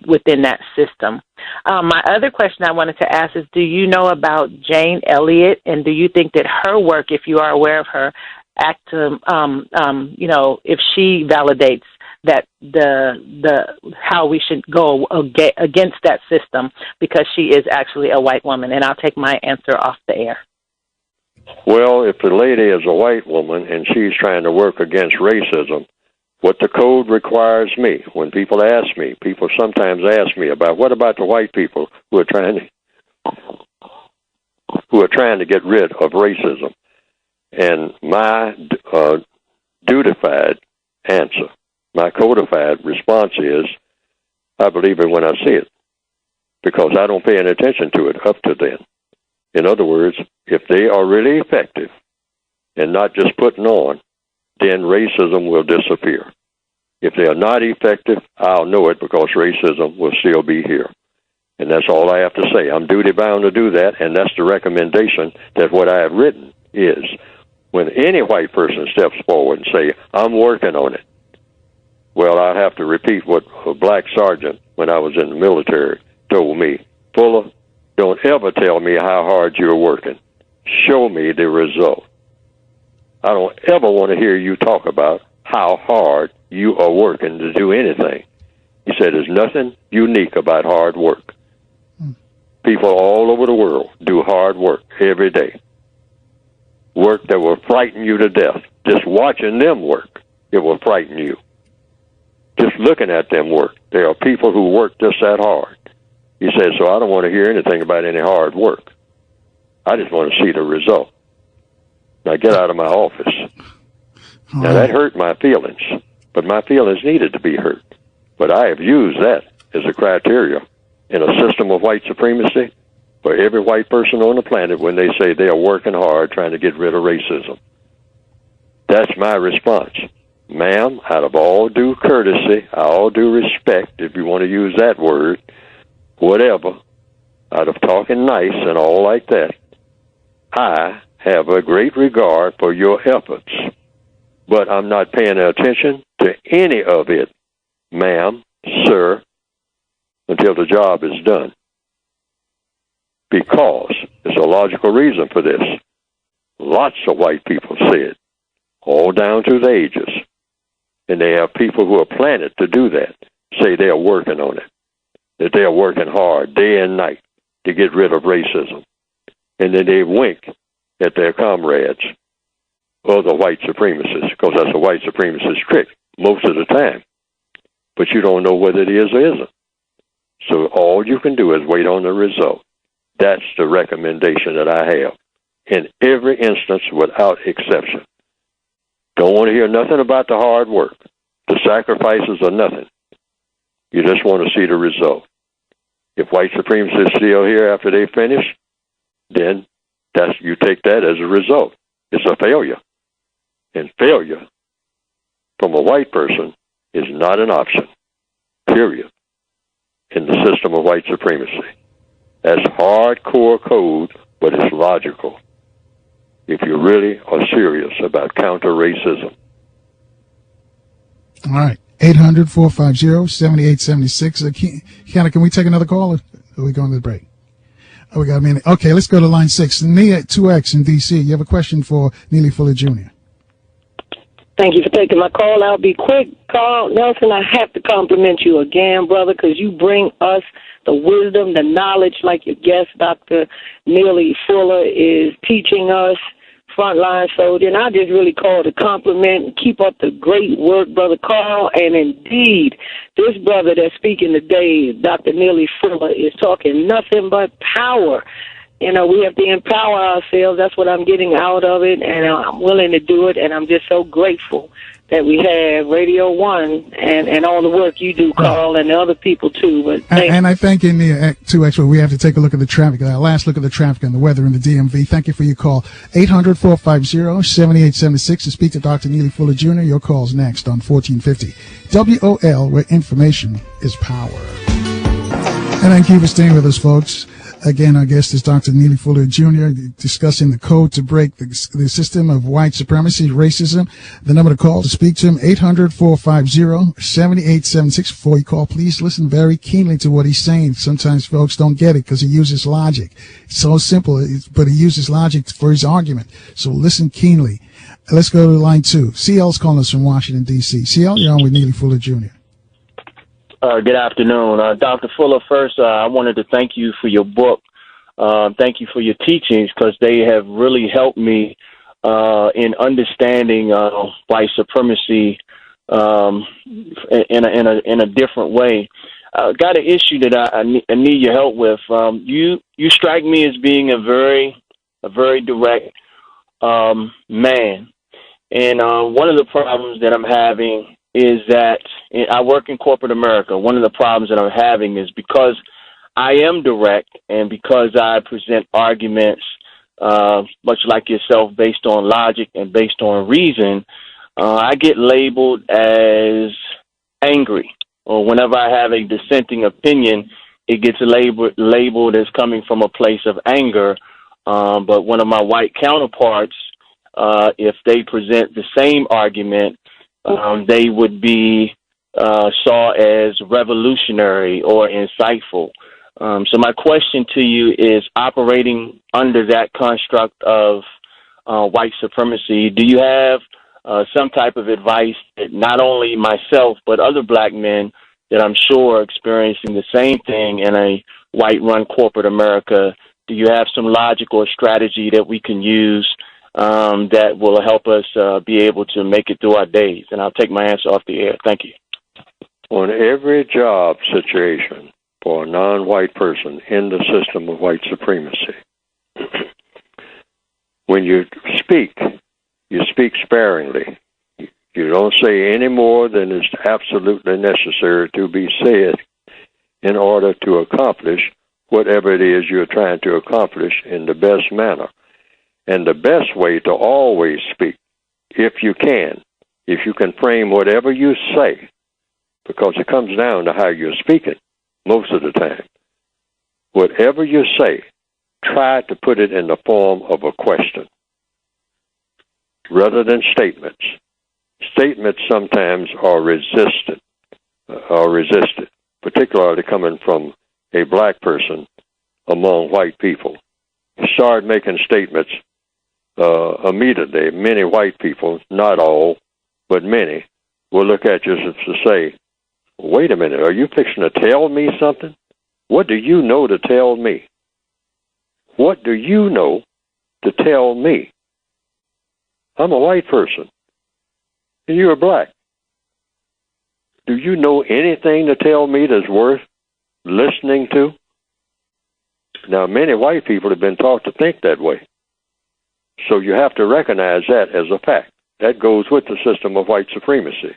within that system. My other question I wanted to ask is, do you know about Jane Elliott, and do you think that her work, if you are aware of her, if she validates that how we should go against that system, because she is actually a white woman? And I'll take my answer off the air. Well, if the lady is a white woman and she's trying to work against racism, what the code requires me, when people sometimes ask me about, what about the white people who are trying to get rid of racism? And my dutified answer, my codified response is, I believe it when I see it, because I don't pay any attention to it up to then. In other words, if they are really effective and not just putting on, then racism will disappear. If they are not effective, I'll know it because racism will still be here. And that's all I have to say. I'm duty-bound to do that, and that's the recommendation that what I have written is. When any white person steps forward and say, I'm working on it, well, I have to repeat what a black sergeant when I was in the military told me. Fuller, don't ever tell me how hard you're working. Show me the result. I don't ever want to hear you talk about how hard you are working to do anything. He said there's nothing unique about hard work. People all over the world do hard work every day. Work that will frighten you to death. Just watching them work, it will frighten you. Just looking at them work. There are people who work just that hard. He said, so I don't want to hear anything about any hard work. I just want to see the result. Now get out of my office. Now that hurt my feelings, but my feelings needed to be hurt. But I have used that as a criteria in a system of white supremacy for every white person on the planet when they say they are working hard trying to get rid of racism. That's my response. Ma'am, out of all due courtesy, all due respect, if you want to use that word, whatever, out of talking nice and all like that, I have a great regard for your efforts, but I'm not paying attention to any of it, ma'am, sir, until the job is done. Because there's a logical reason for this. Lots of white people say it, all down through the ages. And they have people who are planted to do that, say they are working on it, that they are working hard day and night to get rid of racism. And then they wink at their comrades, other white supremacists, because that's a white supremacist trick most of the time. But you don't know whether it is or isn't. So all you can do is wait on the result. That's the recommendation that I have in every instance without exception. Don't want to hear nothing about the hard work. The sacrifices are nothing. You just want to see the result. If white supremacists are still here after they finish, then you take that as a result. It's a failure. And failure from a white person is not an option, period, in the system of white supremacy. That's hardcore code, but it's logical if you really are serious about counter-racism. All right. 800-450-7876. Kiana, can we take another call, or are we going to the break? Oh, we got a minute. Okay, let's go to line 6. Nia 2X in D.C. You have a question for Neely Fuller Jr. Thank you for taking my call. I'll be quick. Carl Nelson, I have to compliment you again, brother, because you bring us the wisdom, the knowledge, like your guest, Dr. Neely Fuller, is teaching us, frontline soldier. And I just really call to compliment and keep up the great work, Brother Carl. And indeed, this brother that's speaking today, Dr. Neely Fuller, is talking nothing but power. You know, we have to empower ourselves. That's what I'm getting out of it, and I'm willing to do it, and I'm just so grateful that we have Radio 1 and all the work you do, Carl, and the other people, too. But and I thank you, Nia 2X. We have to take a look at the traffic, last look at the traffic and the weather in the DMV. Thank you for your call. 800-450-7876 to speak to Dr. Neely Fuller Jr. Your call's next on 1450 WOL, where information is power. And thank you for staying with us, folks. Again, our guest is Dr. Neely Fuller Jr. discussing the code to break the system of white supremacy, racism. The number to call to speak to him, 800-450-7876. Before you call, please listen very keenly to what he's saying. Sometimes folks don't get it because he uses logic. It's so simple, but he uses logic for his argument. So listen keenly. Let's go to line 2. CL's calling us from Washington, D.C. CL, you're on with Neely Fuller Jr. Good afternoon. Dr. Fuller, first, I wanted to thank you for your book. Thank you for your teachings, because they have really helped me in understanding white supremacy in a different way. Got an issue that I need your help with. You strike me as being a very direct man. And one of the problems that I'm having is that I work in corporate America. One of the problems that I'm having is because I am direct, and because I present arguments, much like yourself, based on logic and based on reason, I get labeled as angry. Or whenever I have a dissenting opinion, it gets labeled as coming from a place of anger. But one of my white counterparts, if they present the same argument, they would be saw as revolutionary or insightful. So my question to you is, operating under that construct of white supremacy, do you have some type of advice that not only myself but other black men that I'm sure are experiencing the same thing in a white-run corporate America, do you have some logic or strategy that we can use that will help us be able to make it through our days? And I'll take my answer off the air. Thank you. On every job situation for a non-white person in the system of white supremacy, when you speak sparingly. You don't say any more than is absolutely necessary to be said in order to accomplish whatever it is you're trying to accomplish in the best manner. And the best way to always speak, if you can frame whatever you say, because it comes down to how you're speaking most of the time. Whatever you say, try to put it in the form of a question rather than statements. Statements sometimes are resisted, particularly coming from a black person among white people. You start making statements immediately. Many white people, not all, but many, will look at you and say, wait a minute, are you fixing to tell me something? What do you know to tell me? What do you know to tell me? I'm a white person, and you're black. Do you know anything to tell me that's worth listening to? Now, many white people have been taught to think that way. So you have to recognize that as a fact. That goes with the system of white supremacy.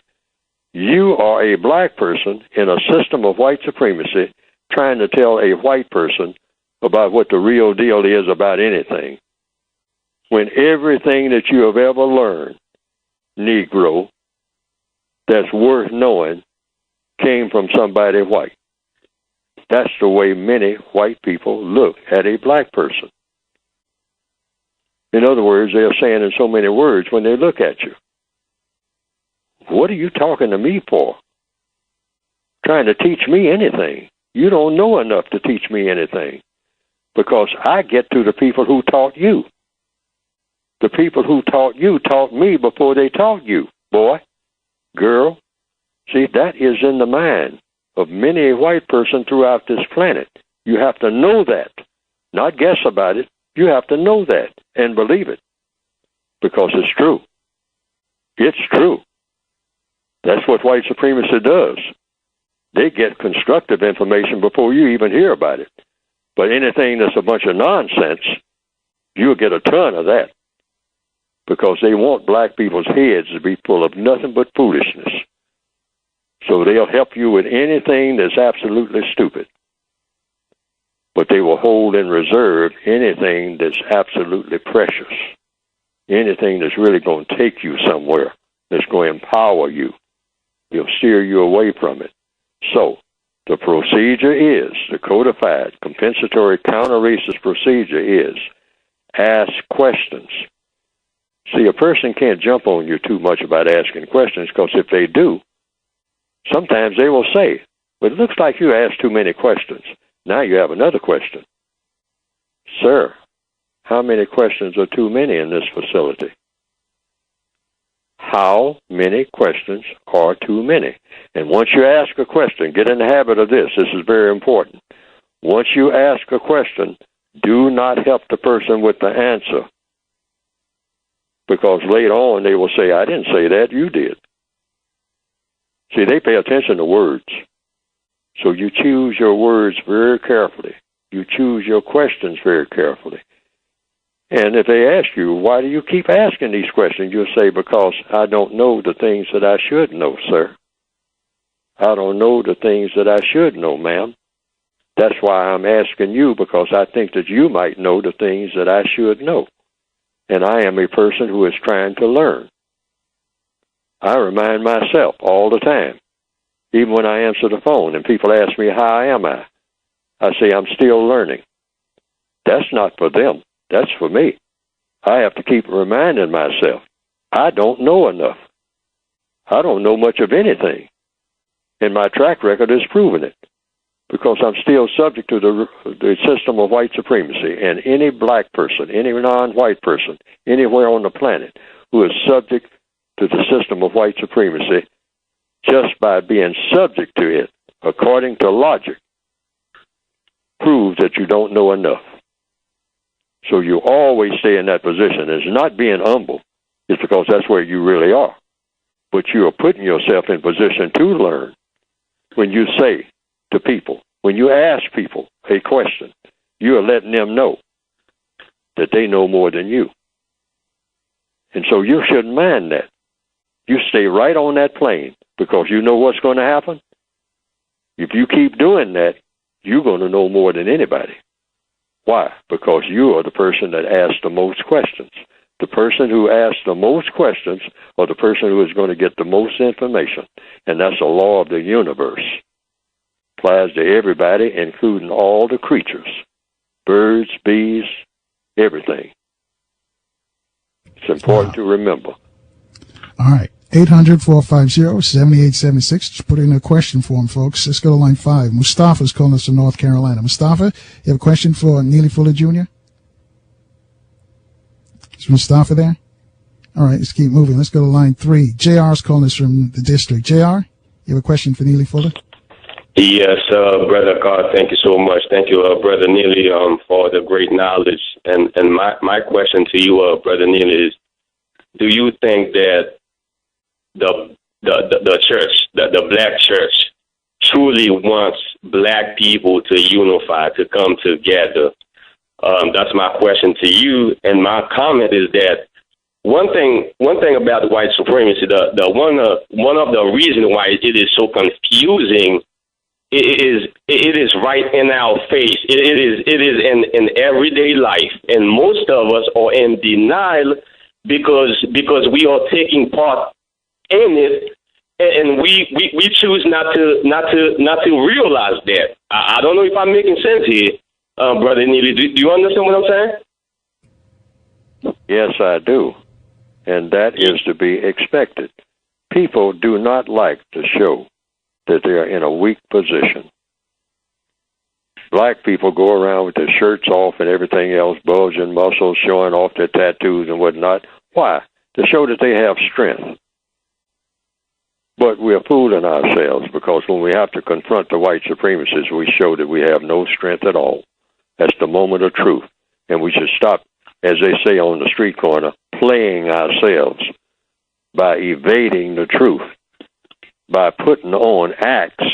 You are a black person in a system of white supremacy trying to tell a white person about what the real deal is about anything, when everything that you have ever learned, Negro, that's worth knowing, came from somebody white. That's the way many white people look at a black person. In other words, they're saying in so many words when they look at you, what are you talking to me for? Trying to teach me anything. You don't know enough to teach me anything, because I get to the people who taught you. The people who taught you taught me before they taught you, boy, girl. See, that is in the mind of many a white person throughout this planet. You have to know that, not guess about it. You have to know that and believe it, because it's true. It's true. That's what white supremacy does. They get constructive information before you even hear about it. But anything that's a bunch of nonsense, you'll get a ton of that, because they want black people's heads to be full of nothing but foolishness. So they'll help you with anything that's absolutely stupid. But they will hold in reserve anything that's absolutely precious, anything that's really going to take you somewhere, that's going to empower you. They'll steer you away from it. So the procedure is, the codified compensatory counter-racist procedure is, ask questions. See, a person can't jump on you too much about asking questions, because if they do, sometimes they will say, but it looks like you asked too many questions. Now you have another question. Sir, how many questions are too many in this facility? How many questions are too many? And once you ask a question, get in the habit of this. This is very important. Once you ask a question, do not help the person with the answer, because later on they will say, I didn't say that, you did. See, they pay attention to words. So you choose your words very carefully. You choose your questions very carefully. And if they ask you, why do you keep asking these questions? You'll say, because I don't know the things that I should know, sir. I don't know the things that I should know, ma'am. That's why I'm asking you, because I think that you might know the things that I should know. And I am a person who is trying to learn. I remind myself all the time, even when I answer the phone and people ask me, how am I? I say, I'm still learning. That's not for them. That's for me. I have to keep reminding myself, I don't know enough. I don't know much of anything. And my track record has proven it, because I'm still subject to the system of white supremacy. And any black person, any non-white person, anywhere on the planet who is subject to the system of white supremacy, just by being subject to it, according to logic, proves that you don't know enough. So you always stay in that position. It's not being humble. It's because that's where you really are. But you are putting yourself in position to learn when you say to people, when you ask people a question, you are letting them know that they know more than you. And so you shouldn't mind that. You stay right on that plane, because you know what's going to happen. If you keep doing that, you're going to know more than anybody. Why? Because you are the person that asks the most questions. The person who asks the most questions or the person who is going to get the most information. And that's a law of the universe. Applies to everybody, including all the creatures. Birds, bees, everything. It's important to remember. All right. 800-450-7876. Just put in a question for him, folks. Let's go to line 5. Mustafa's calling us from North Carolina. Mustafa, you have a question for Neely Fuller Jr.? Is Mustafa there? All right, let's keep moving. Let's go to line 3. JR's calling us from the district. JR, you have a question for Neely Fuller? Yes, Brother Carr, thank you so much. Thank you, Brother Neely, for the great knowledge. And my question to you, Brother Neely, is, do you think that the church, the black church, truly wants black people to unify, to come together? That's my question to you. And my comment is that one thing about white supremacy, the one of the reasons why it is so confusing, it is right in our face. It is in everyday life, and most of us are in denial because we are taking part in it, and we choose not to realize that. I don't know if I'm making sense here, Brother Neely. Do you understand what I'm saying? Yes, I do, and that is to be expected. People do not like to show that they are in a weak position. Black people go around with their shirts off and everything else, bulging muscles, showing off their tattoos and whatnot. Why? To show that they have strength. But we're fooling ourselves, because when we have to confront the white supremacists, we show that we have no strength at all. That's the moment of truth. And we should stop, as they say on the street corner, playing ourselves by evading the truth, by putting on acts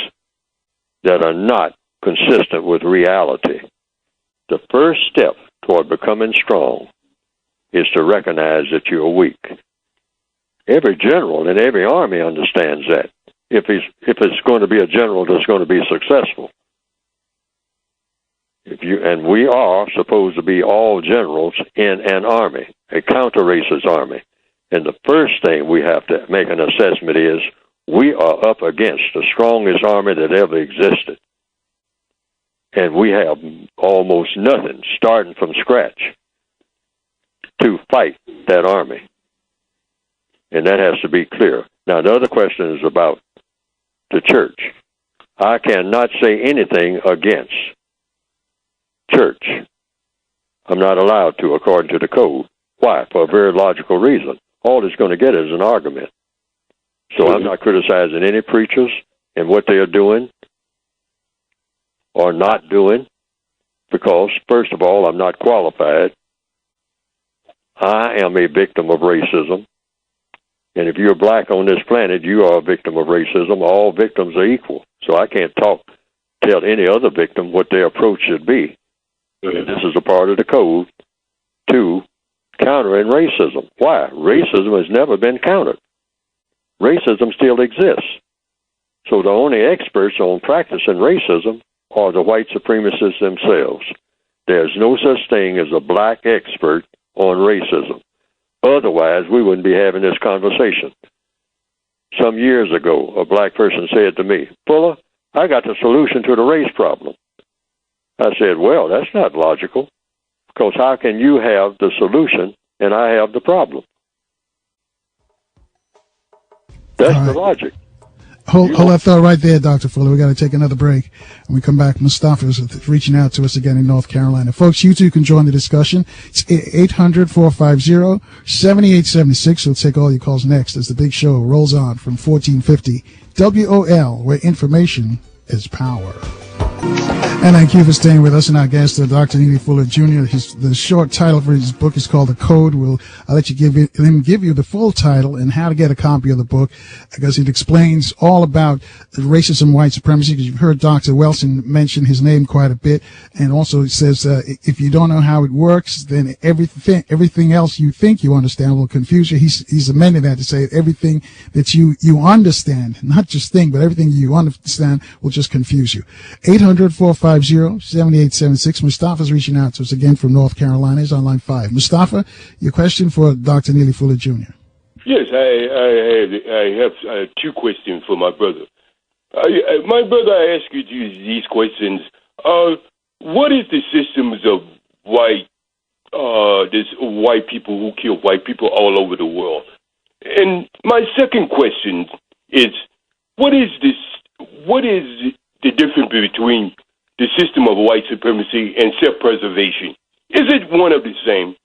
that are not consistent with reality. The first step toward becoming strong is to recognize that you're weak. Every general in every army understands that. If it's going to be a general that's going to be successful. And we are supposed to be all generals in an army, a counter-racist army. And the first thing we have to make an assessment is, we are up against the strongest army that ever existed. And we have almost nothing, starting from scratch, to fight that army. And that has to be clear. Now, the other question is about the church. I cannot say anything against church. I'm not allowed to, according to the code. Why? For a very logical reason. All it's going to get is an argument. So I'm not criticizing any preachers and what they are doing or not doing, because, first of all, I'm not qualified. I am a victim of racism. And if you're black on this planet, you are a victim of racism. All victims are equal. So I can't tell any other victim what their approach should be. This is a part of the code to countering racism. Why? Racism has never been countered. Racism still exists. So the only experts on practicing racism are the white supremacists themselves. There's no such thing as a black expert on racism. Otherwise, we wouldn't be having this conversation. Some years ago, a black person said to me, Fuller, I got the solution to the race problem. I said, well, that's not logical, because how can you have the solution and I have the problem? That's the logic. Hold that thought right there, Dr. Fuller. We got to take another break. When we come back, Mustafa is reaching out to us again in North Carolina. Folks, you too can join the discussion. It's 800-450-7876. We'll take all your calls next as the big show rolls on from 1450 WOL, where information is power. And thank you for staying with us. And our guest, Dr. Neely Fuller Jr., the short title for his book is called The Code. I'll let you give you the full title and how to get a copy of the book, because it explains all about racism, white supremacy, because you've heard Dr. Wilson mention his name quite a bit. And also it says, if you don't know how it works, then everything else you think you understand will confuse you. He's amending that to say everything that you understand, not just think, but everything you understand will just confuse you. 800-450-7876. Mustafa's reaching out to us again from North Carolina. He's on line 5. Mustafa, your question for Dr. Neely Fuller Jr. Yes, I have two questions for my brother. My brother, I ask you these questions. What is the systems of white people who kill white people all over the world? And my second question is, what is the difference between the system of white supremacy and self-preservation? Is it one of the same?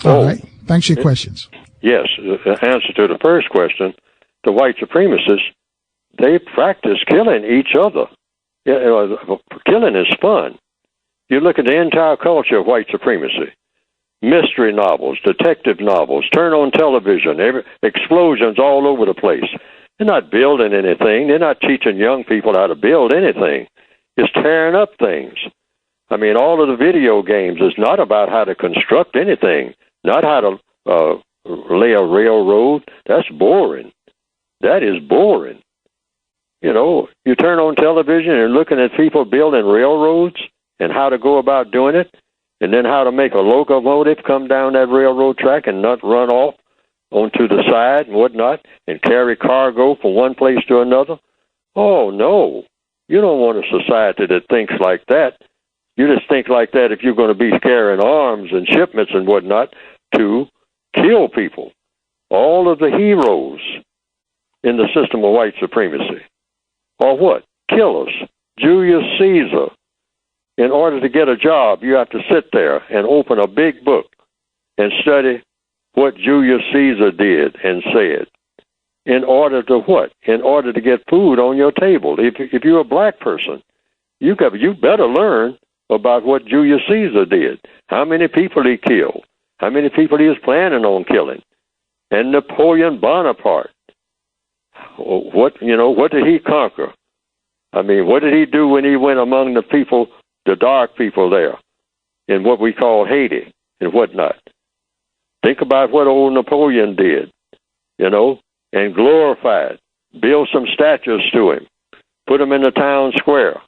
All right. Thanks for your questions. Yes. The answer to the first question, the white supremacists, they practice killing each other. Killing is fun. You look at the entire culture of white supremacy. Mystery novels, detective novels, turn on television, explosions all over the place. They're not building anything. They're not teaching young people how to build anything. It's tearing up things. I mean, all of the video games is not about how to construct anything, not how to lay a railroad. That's boring. That is boring. You know, you turn on television and looking at people building railroads and how to go about doing it, and then how to make a locomotive come down that railroad track and not run off onto the side and whatnot, and carry cargo from one place to another. Oh, no. You don't want a society that thinks like that. You just think like that if you're going to be carrying arms and shipments and whatnot to kill people. All of the heroes in the system of white supremacy are what? Killers. Julius Caesar. In order to get a job, you have to sit there and open a big book and study what Julius Caesar did and said. In order to what? In order to get food on your table. If you're a black person, you better learn about what Julius Caesar did. How many people he killed. How many people he was planning on killing. And Napoleon Bonaparte. What did he conquer? I mean, what did he do when he went among the people, the dark people there, in what we call Haiti and whatnot? Think about what old Napoleon did, and glorified. Build some statues to him. Put him in the town square.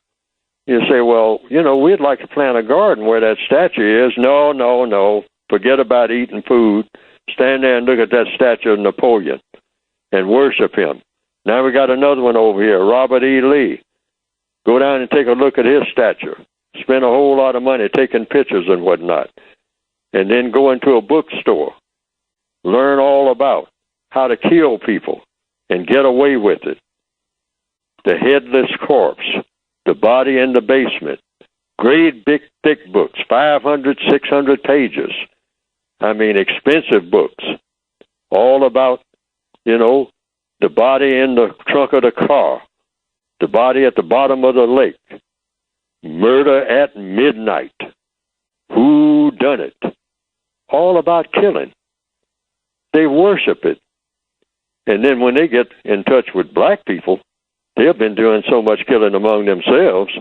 You say, well, we'd like to plant a garden where that statue is. No. Forget about eating food. Stand there and look at that statue of Napoleon and worship him. Now we got another one over here, Robert E. Lee. Go down and take a look at his statue. Spend a whole lot of money taking pictures and whatnot. And then go into a bookstore. Learn all about how to kill people and get away with it. The headless corpse. The body in the basement. Great big thick books, 500, 600 pages. I mean, expensive books. All about, the body in the trunk of the car. The body at the bottom of the lake. Murder at midnight. Who done it? All about killing. They worship it. And then when they get in touch with black people, they've been doing so much killing among themselves,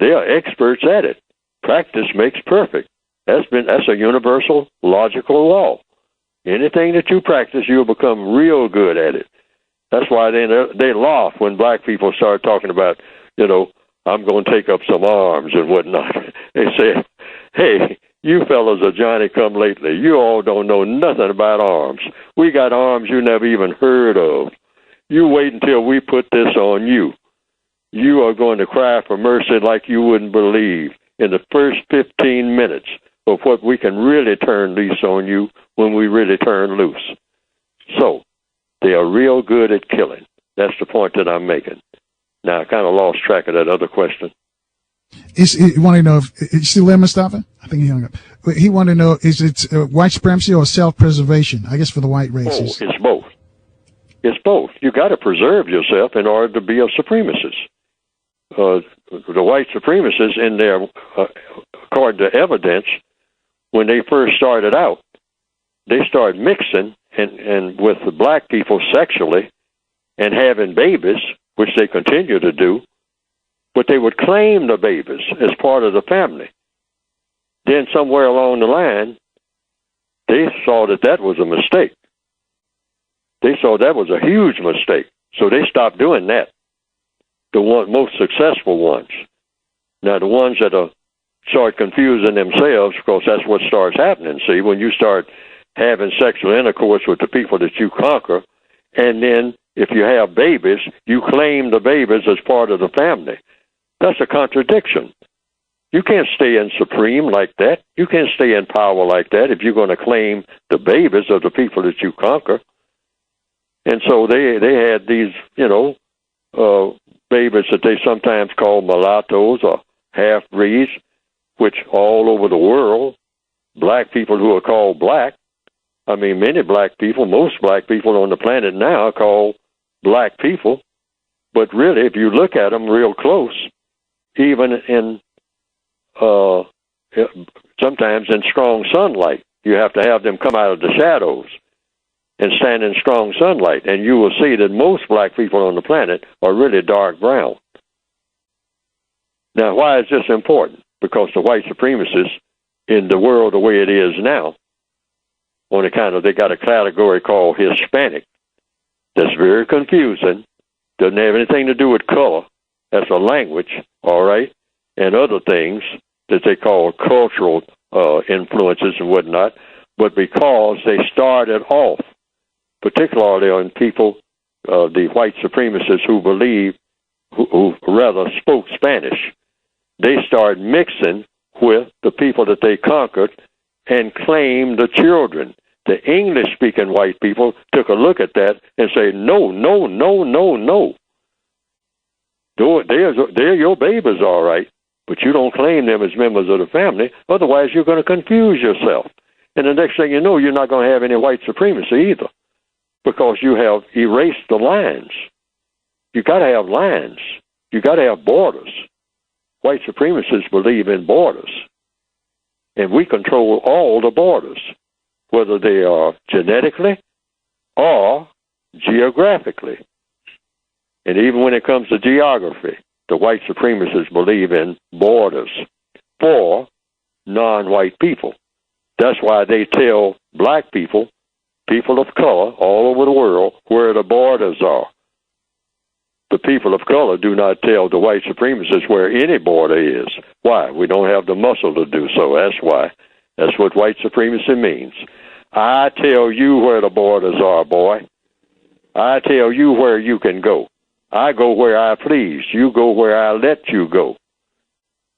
they are experts at it. Practice makes perfect. That's a universal logical law. Anything that you practice, you'll become real good at it. That's why they laugh when black people start talking about, I'm going to take up some arms and whatnot. They said, hey, you fellas are Johnny-come-lately. You all don't know nothing about arms. We got arms you never even heard of. You wait until we put this on you. You are going to cry for mercy like you wouldn't believe in the first 15 minutes of what we can really turn loose on you when we really turn loose. So, they are real good at killing. That's the point that I'm making. Now, I kind of lost track of that other question. You want to know if is still there, Mustafa? I think he hung up. He wanted to know, is it white supremacy or self-preservation? I guess for the white races. Oh, it's both. It's both. You got to preserve yourself in order to be a supremacist. The white supremacists, in their, according to evidence, when they first started out, they started mixing and with the black people sexually and having babies, which they continue to do, but they would claim the babies as part of the family. Then somewhere along the line, they saw that that was a mistake. They saw that was a huge mistake, so they stopped doing that. The most successful ones. Now, the ones that start confusing themselves, because that's what starts happening. See, when you start having sexual intercourse with the people that you conquer, and then if you have babies, you claim the babies as part of the family. That's a contradiction. You can't stay in supreme like that. You can't stay in power like that if you're going to claim the babies of the people that you conquer. And so they had these, babies that they sometimes call mulattoes or half-breeds, which all over the world, black people who are called black, many black people, most black people on the planet now are called black people. But really, if you look at them real close, even in sometimes in strong sunlight, you have to have them come out of the shadows and stand in strong sunlight, and you will see that most black people on the planet are really dark brown. Now, why is this important? Because the white supremacists in the world the way it is now, they got a category called Hispanic. That's very confusing. Doesn't have anything to do with color. That's a language, all right, and other things that they call cultural influences and whatnot. But because they started off, particularly on people, the white supremacists who rather spoke Spanish, they started mixing with the people that they conquered and claimed the children. The English-speaking white people took a look at that and say, no, no, no, no, no. They're your babies, all right, but you don't claim them as members of the family. Otherwise, you're going to confuse yourself. And the next thing you know, you're not going to have any white supremacy either, because you have erased the lines. You got to have lines. You got to have borders. White supremacists believe in borders, and we control all the borders, whether they are genetically or geographically. And even when it comes to geography, the white supremacists believe in borders for non-white people. That's why they tell black people, people of color all over the world, where the borders are. The people of color do not tell the white supremacists where any border is. Why? We don't have the muscle to do so. That's why. That's what white supremacy means. I tell you where the borders are, boy. I tell you where you can go. I go where I please. You go where I let you go.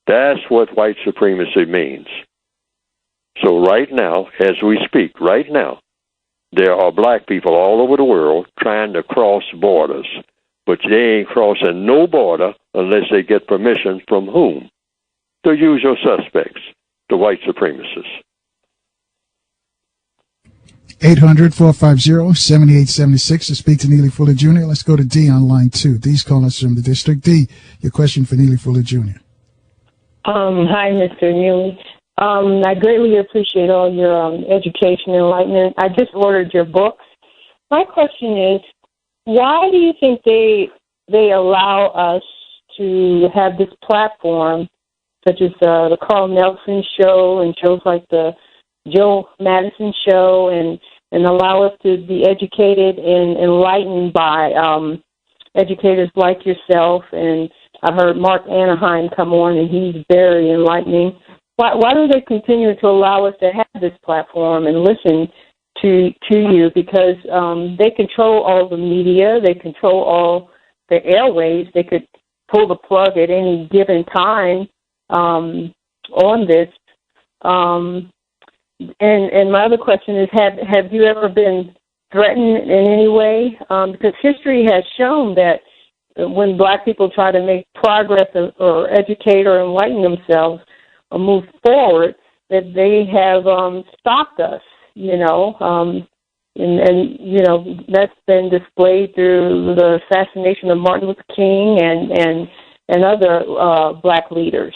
That's what white supremacy means. So right now, as we speak, right now, there are black people all over the world trying to cross borders. But they ain't crossing no border unless they get permission from whom? The usual suspects, the white supremacists. 800-450-7876 to speak to Neely Fuller Jr. Let's go to D on line 2. D's calling us from the district. D, your question for Neely Fuller Jr. Hi, Mr. Neely. I greatly appreciate all your education and enlightenment. I just ordered your books. My question is, why do you think they allow us to have this platform, such as the Carl Nelson show and shows like the Joe Madison show, and allow us to be educated and enlightened by educators like yourself, and I heard Mark Anaheim come on, and he's very enlightening. Why do they continue to allow us to have this platform and listen to you? Because they control all the media, they control all the airwaves. They could pull the plug at any given time on this. And my other question is, have you ever been threatened in any way? Because history has shown that when black people try to make progress or educate or enlighten themselves or move forward, that they have stopped us, and that's been displayed through the assassination of Martin Luther King and other black leaders.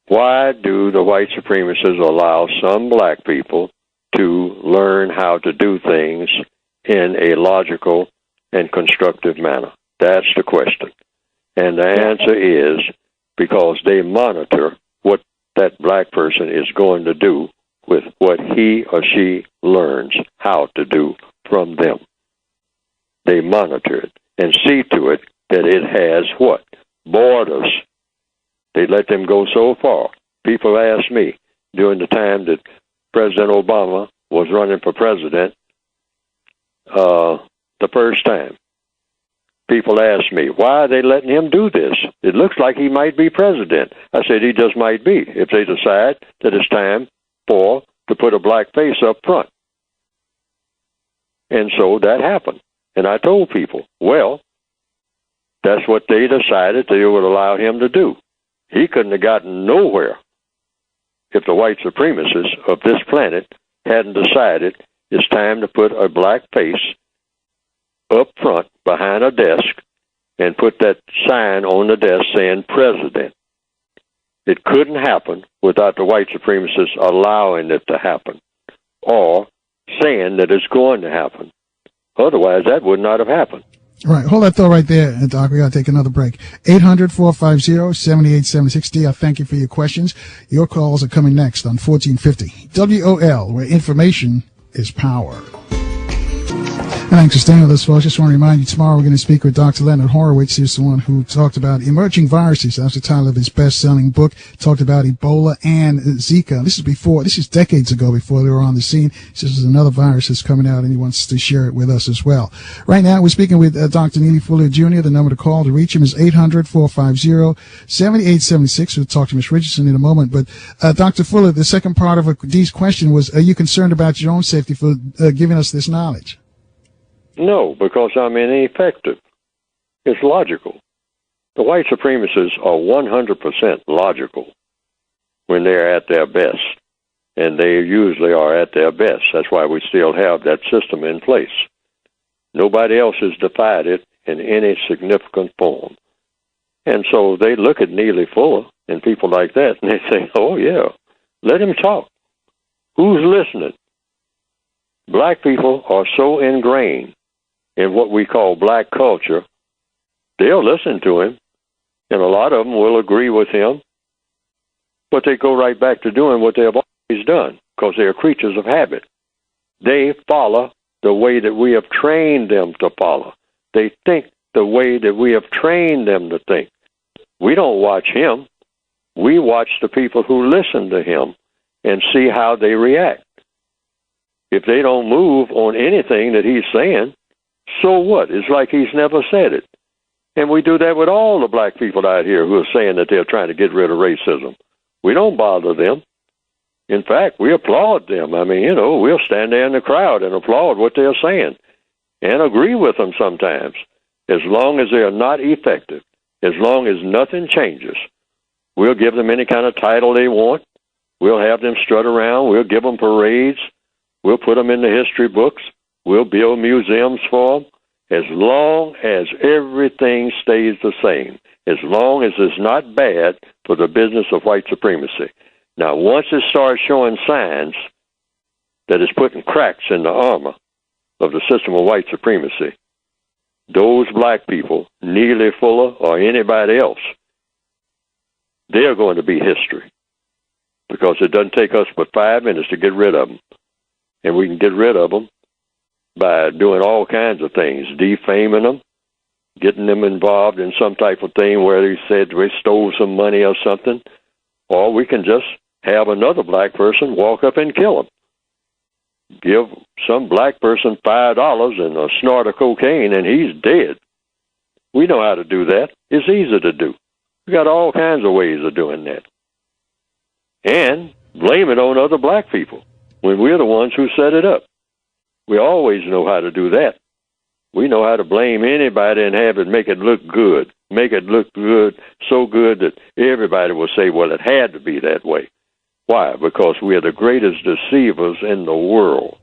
Why do the white supremacists allow some black people to learn how to do things in a logical and constructive manner? That's the question. And the answer is because they monitor what that black person is going to do with what he or she learns how to do from them. They monitor it and see to it that it has what? Borders. They let them go so far. People ask me during the time that President Obama was running for president, the first time, people ask me, why are they letting him do this? It looks like he might be president. I said, he just might be if they decide that it's time to put a black face up front. And so that happened. And I told people, well, that's what they decided they would allow him to do. He couldn't have gotten nowhere if the white supremacists of this planet hadn't decided it's time to put a black face up front behind a desk and put that sign on the desk saying president. It couldn't happen without the white supremacists allowing it to happen or saying that it's going to happen. Otherwise, that would not have happened. All right, hold that thought right there, Doc. We got to take another break. 800-450-7876. I thank you for your questions. Your calls are coming next on 1450 WOL, where information is power. And thanks for staying with us, folks. Just want to remind you, tomorrow we're going to speak with Dr. Leonard Horowitz. He's the one who talked about emerging viruses. That's the title of his best-selling book. Talked about Ebola and Zika. This is decades ago before they were on the scene. This is another virus that's coming out, and he wants to share it with us as well. Right now, we're speaking with Dr. Neely Fuller, Jr. The number to call to reach him is 800-450-7876. We'll talk to Ms. Richardson in a moment. But, Dr. Fuller, the second part of Dee's question was, are you concerned about your own safety for giving us this knowledge? No, because I'm ineffective. It's logical. The white supremacists are 100% logical when they're at their best, and they usually are at their best. That's why we still have that system in place. Nobody else has defied it in any significant form. And so they look at Neely Fuller and people like that, and they say, oh, yeah, let him talk. Who's listening? Black people are so ingrained in what we call black culture, they'll listen to him, and a lot of them will agree with him, but they go right back to doing what they have always done, because they are creatures of habit. They follow the way that we have trained them to follow. They think the way that we have trained them to think. We don't watch him. We watch the people who listen to him and see how they react. If they don't move on anything that he's saying, so what? It's like he's never said it. And we do that with all the black people out here who are saying that they're trying to get rid of racism. We don't bother them. In fact, we applaud them. I mean, we'll stand there in the crowd and applaud what they're saying and agree with them sometimes, as long as they are not effective, as long as nothing changes. We'll give them any kind of title they want. We'll have them strut around. We'll give them parades. We'll put them in the history books. We'll build museums for them, as long as everything stays the same, as long as it's not bad for the business of white supremacy. Now, once it starts showing signs that it's putting cracks in the armor of the system of white supremacy, those black people, Neely Fuller or anybody else, they're going to be history, because it doesn't take us but 5 minutes to get rid of them. And we can get rid of them by doing all kinds of things, defaming them, getting them involved in some type of thing where they said they stole some money or something, or we can just have another black person walk up and kill them. Give some black person $5 and a snort of cocaine, and he's dead. We know how to do that. It's easy to do. We got all kinds of ways of doing that. And blame it on other black people when we're the ones who set it up. We always know how to do that. We know how to blame anybody and have it make it look good. Make it look good, so good that everybody will say, well, it had to be that way. Why? Because we are the greatest deceivers in the world.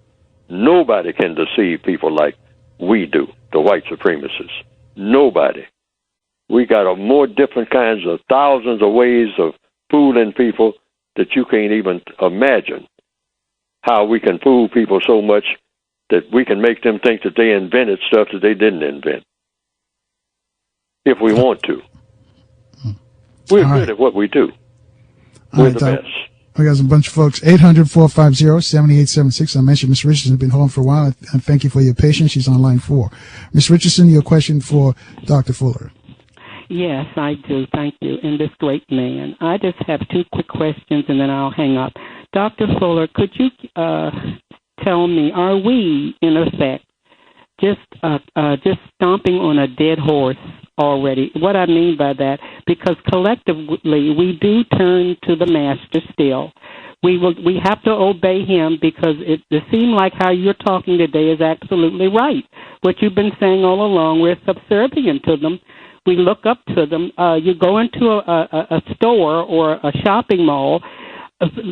Nobody can deceive people like we do, the white supremacists. Nobody. We got a more different kinds of thousands of ways of fooling people that you can't even imagine. How we can fool people so much that we can make them think that they invented stuff that they didn't invent. If we want to. We're good at what we do. We're the best. We got a bunch of folks. 800-450-7876. I mentioned Ms. Richardson has been home for a while. And thank you for your patience. She's on line 4. Ms. Richardson, your question for Dr. Fuller. Yes, I do. Thank you. And this great man. I just have 2 quick questions, and then I'll hang up. Dr. Fuller, could you tell me, are we, in effect, just stomping on a dead horse already? What I mean by that, because collectively we do turn to the master still. We have to obey him because it seems like how you're talking today is absolutely right. What you've been saying all along, we're subservient to them. We look up to them. You go into a store or a shopping mall,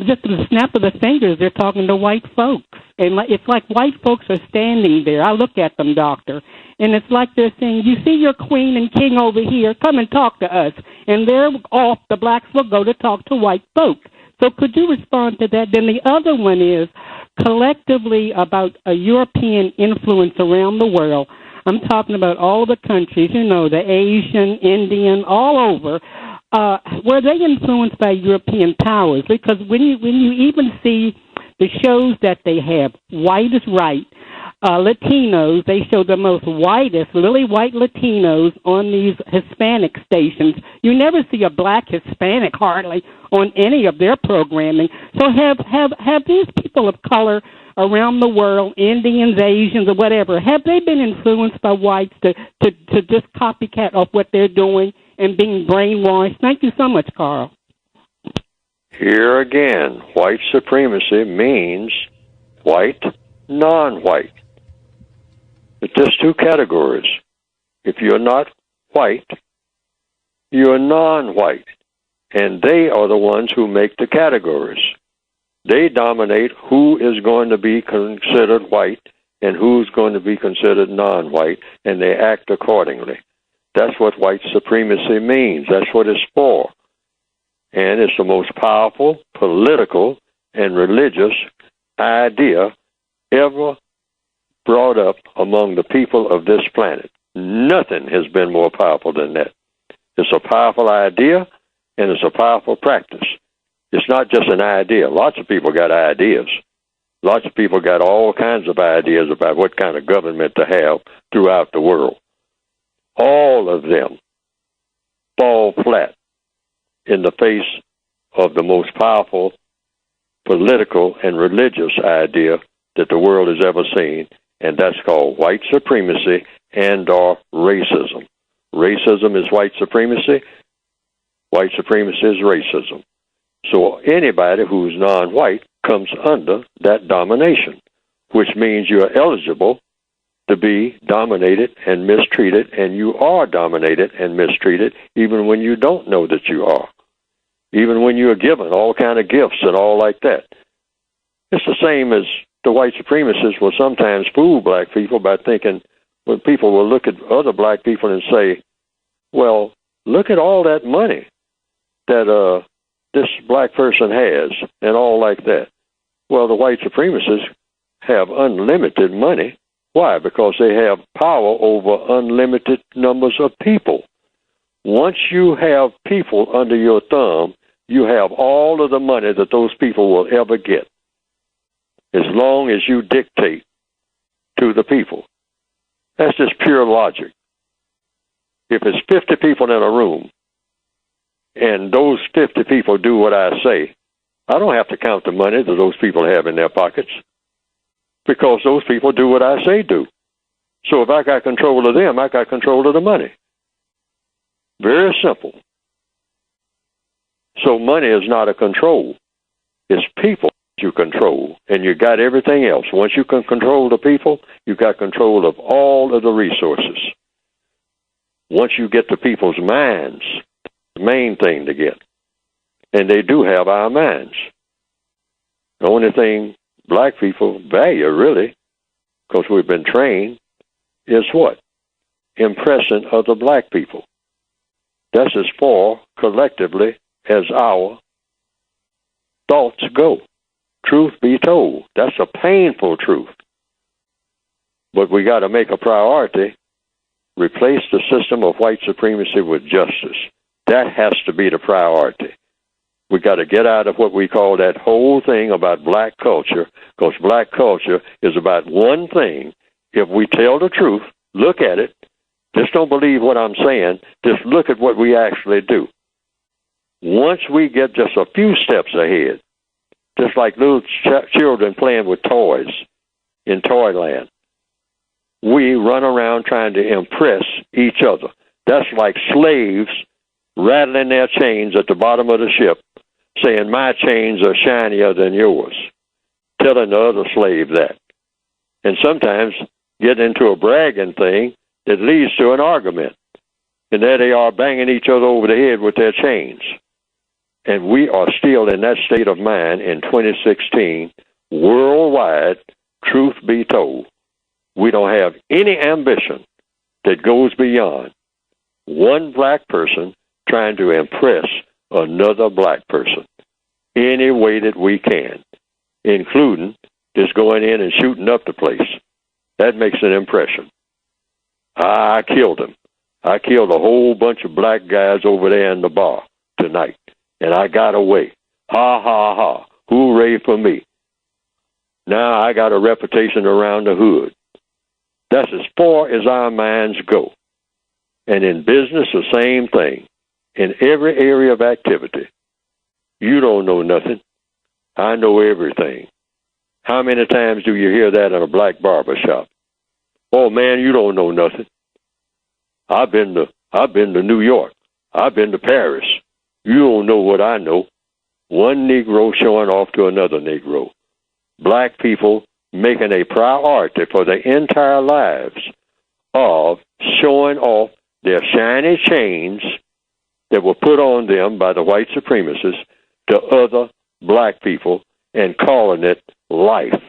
just the snap of the fingers, they're talking to white folks. And it's like white folks are standing there. I look at them, doctor, and it's like they're saying, you see your queen and king over here, come and talk to us. And they're off, the blacks will go to talk to white folk. So could you respond to that? Then the other one is collectively about a European influence around the world. I'm talking about all the countries, the Asian, Indian, all over. Were they influenced by European powers? Because when you even see the shows that they have, White is Right, Latinos, they show the most whitest, lily white Latinos on these Hispanic stations. You never see a black Hispanic hardly on any of their programming. So have these people of color around the world, Indians, Asians, or whatever, have they been influenced by whites to just copycat of what they're doing and being brainwashed? Thank you so much, Carl. Here again, white supremacy means white, non-white. It's just 2 categories. If you're not white, you're non-white. And they are the ones who make the categories. They dominate who is going to be considered white and who's going to be considered non-white, and they act accordingly. That's what white supremacy means. That's what it's for. And it's the most powerful political and religious idea ever brought up among the people of this planet. Nothing has been more powerful than that. It's a powerful idea, and it's a powerful practice. It's not just an idea. Lots of people got ideas. Lots of people got all kinds of ideas about what kind of government to have throughout the world. All of them fall flat in the face of the most powerful political and religious idea that the world has ever seen, and that's called white supremacy and or racism. Racism is white supremacy. White supremacy is racism. So anybody who's non-white comes under that domination, which means you're eligible to be dominated and mistreated, and you are dominated and mistreated even when you don't know that you are, even when you are given all kind of gifts and all like that. It's the same as the white supremacists will sometimes fool black people by thinking, when people will look at other black people and say, well, look at all that money that this black person has and all like that. Well, the white supremacists have unlimited money. Why? Because they have power over unlimited numbers of people. Once you have people under your thumb, you have all of the money that those people will ever get, as long as you dictate to the people. That's just pure logic. If it's 50 people in a room, and those 50 people do what I say, I don't have to count the money that those people have in their pockets, because those people do what I say do. So if I got control of them, I got control of the money. Very simple. So money is not a control. It's people you control, and you got everything else. Once you can control the people, you got control of all of the resources. Once you get the people's minds, the main thing to get. And they do have our minds. The only thing black people value, really, because we've been trained, is what? Impressing other black people. That's as far, collectively, as our thoughts go. Truth be told, that's a painful truth. But we got to make a priority, replace the system of white supremacy with justice. That has to be the priority. We got to get out of what we call that whole thing about black culture, because black culture is about one thing. If we tell the truth, look at it. Just don't believe what I'm saying. Just look at what we actually do. Once we get just a few steps ahead, just like little children playing with toys in Toyland, we run around trying to impress each other. That's like slaves rattling their chains at the bottom of the ship, saying, my chains are shinier than yours, telling the other slave that. And sometimes get into a bragging thing that leads to an argument. And there they are banging each other over the head with their chains. And we are still in that state of mind in 2016, worldwide, truth be told. We don't have any ambition that goes beyond one black person trying to impress another black person any way that we can, including just going in and shooting up the place. That makes an impression. I killed him. I killed a whole bunch of black guys over there in the bar tonight, and I got away. Ha, ha, ha. Hooray for me. Now I got a reputation around the hood. That's as far as our minds go. And in business, the same thing. In every area of activity. You don't know nothing. I know everything. How many times do you hear that in a black barber shop? Oh, man, you don't know nothing. I've been to New York. I've been to Paris. You don't know what I know. One Negro showing off to another Negro. Black people making a priority for their entire lives of showing off their shiny chains that were put on them by the white supremacists to other black people and calling it life.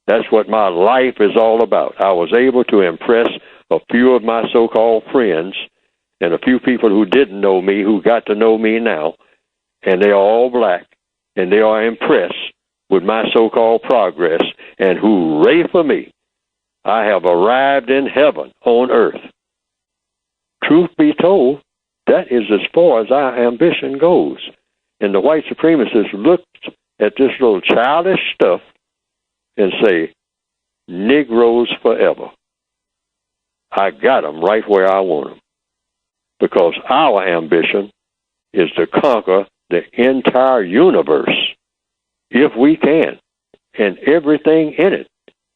That's what my life is all about. I was able to impress a few of my so-called friends and a few people who didn't know me, who got to know me now, and they are all black, and they are impressed with my so-called progress, and hooray for me. I have arrived in heaven on earth. Truth be told, that is as far as our ambition goes. And the white supremacists looked at this little childish stuff and say, Negroes forever. I got them right where I want them. Because our ambition is to conquer the entire universe, if we can, and everything in it.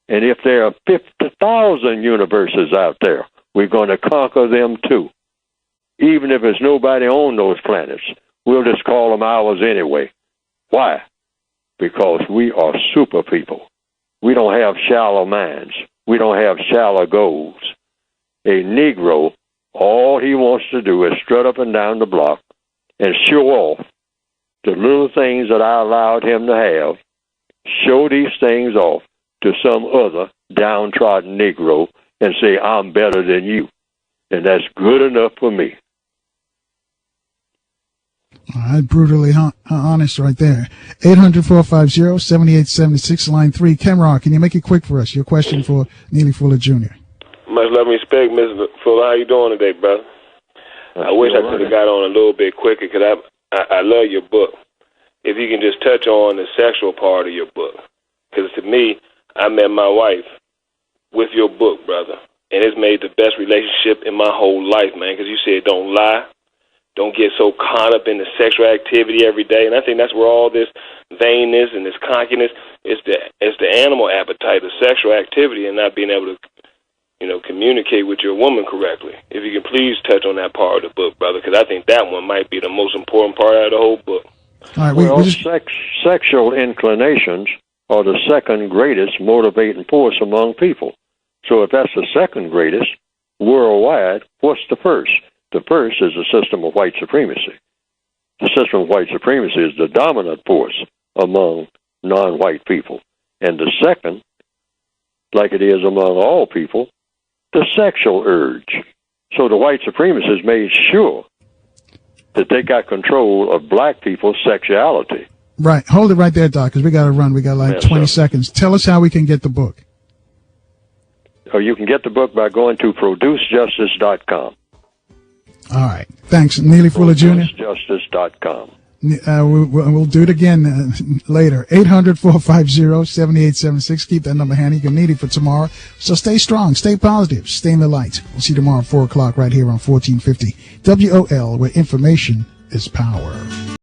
And if there are 50,000 universes out there, we're going to conquer them too. Even if there's nobody on those planets, we'll just call them ours anyway. Why? Because we are super people. We don't have shallow minds. We don't have shallow goals. A Negro, all he wants to do is strut up and down the block and show off the little things that I allowed him to have, show these things off to some other downtrodden Negro and say, I'm better than you. And that's good enough for me. All right, brutally honest right there. 800-450-7876, line 3. Kemrock, can you make it quick for us? Your question for Neely Fuller Jr. Much love and respect, Mr. Fuller. How you doing today, brother? I wish I could have got on a little bit quicker because I love your book. If you can just touch on the sexual part of your book. Because to me, I met my wife with your book, brother. and it's made the best relationship in my whole life, man. Because you said don't lie, don't get so caught up in the sexual activity every day, and I think that's where all this vainness and this cockiness is the animal appetite, the sexual activity, and not being able to, communicate with your woman correctly. If you can please touch on that part of the book, brother, because I think that one might be the most important part out of the whole book. All right, sexual inclinations are the second greatest motivating force among people. So if that's the second greatest worldwide, what's the first? The first is the system of white supremacy. The system of white supremacy is the dominant force among non-white people. And the second, like it is among all people, the sexual urge. So the white supremacists made sure that they got control of black people's sexuality. Right. Hold it right there, Doc, because we got to run. We got like 20 seconds. Tell us how we can get the book. Or you can get the book by going to producejustice.com. All right. Thanks. Neely Fuller Jr. Producejustice.com. We'll do it again later. 800-450-7876. Keep that number handy. You're needed for tomorrow. So stay strong, stay positive, stay in the light. We'll see you tomorrow at 4 o'clock right here on 1450 WOL, where information is power.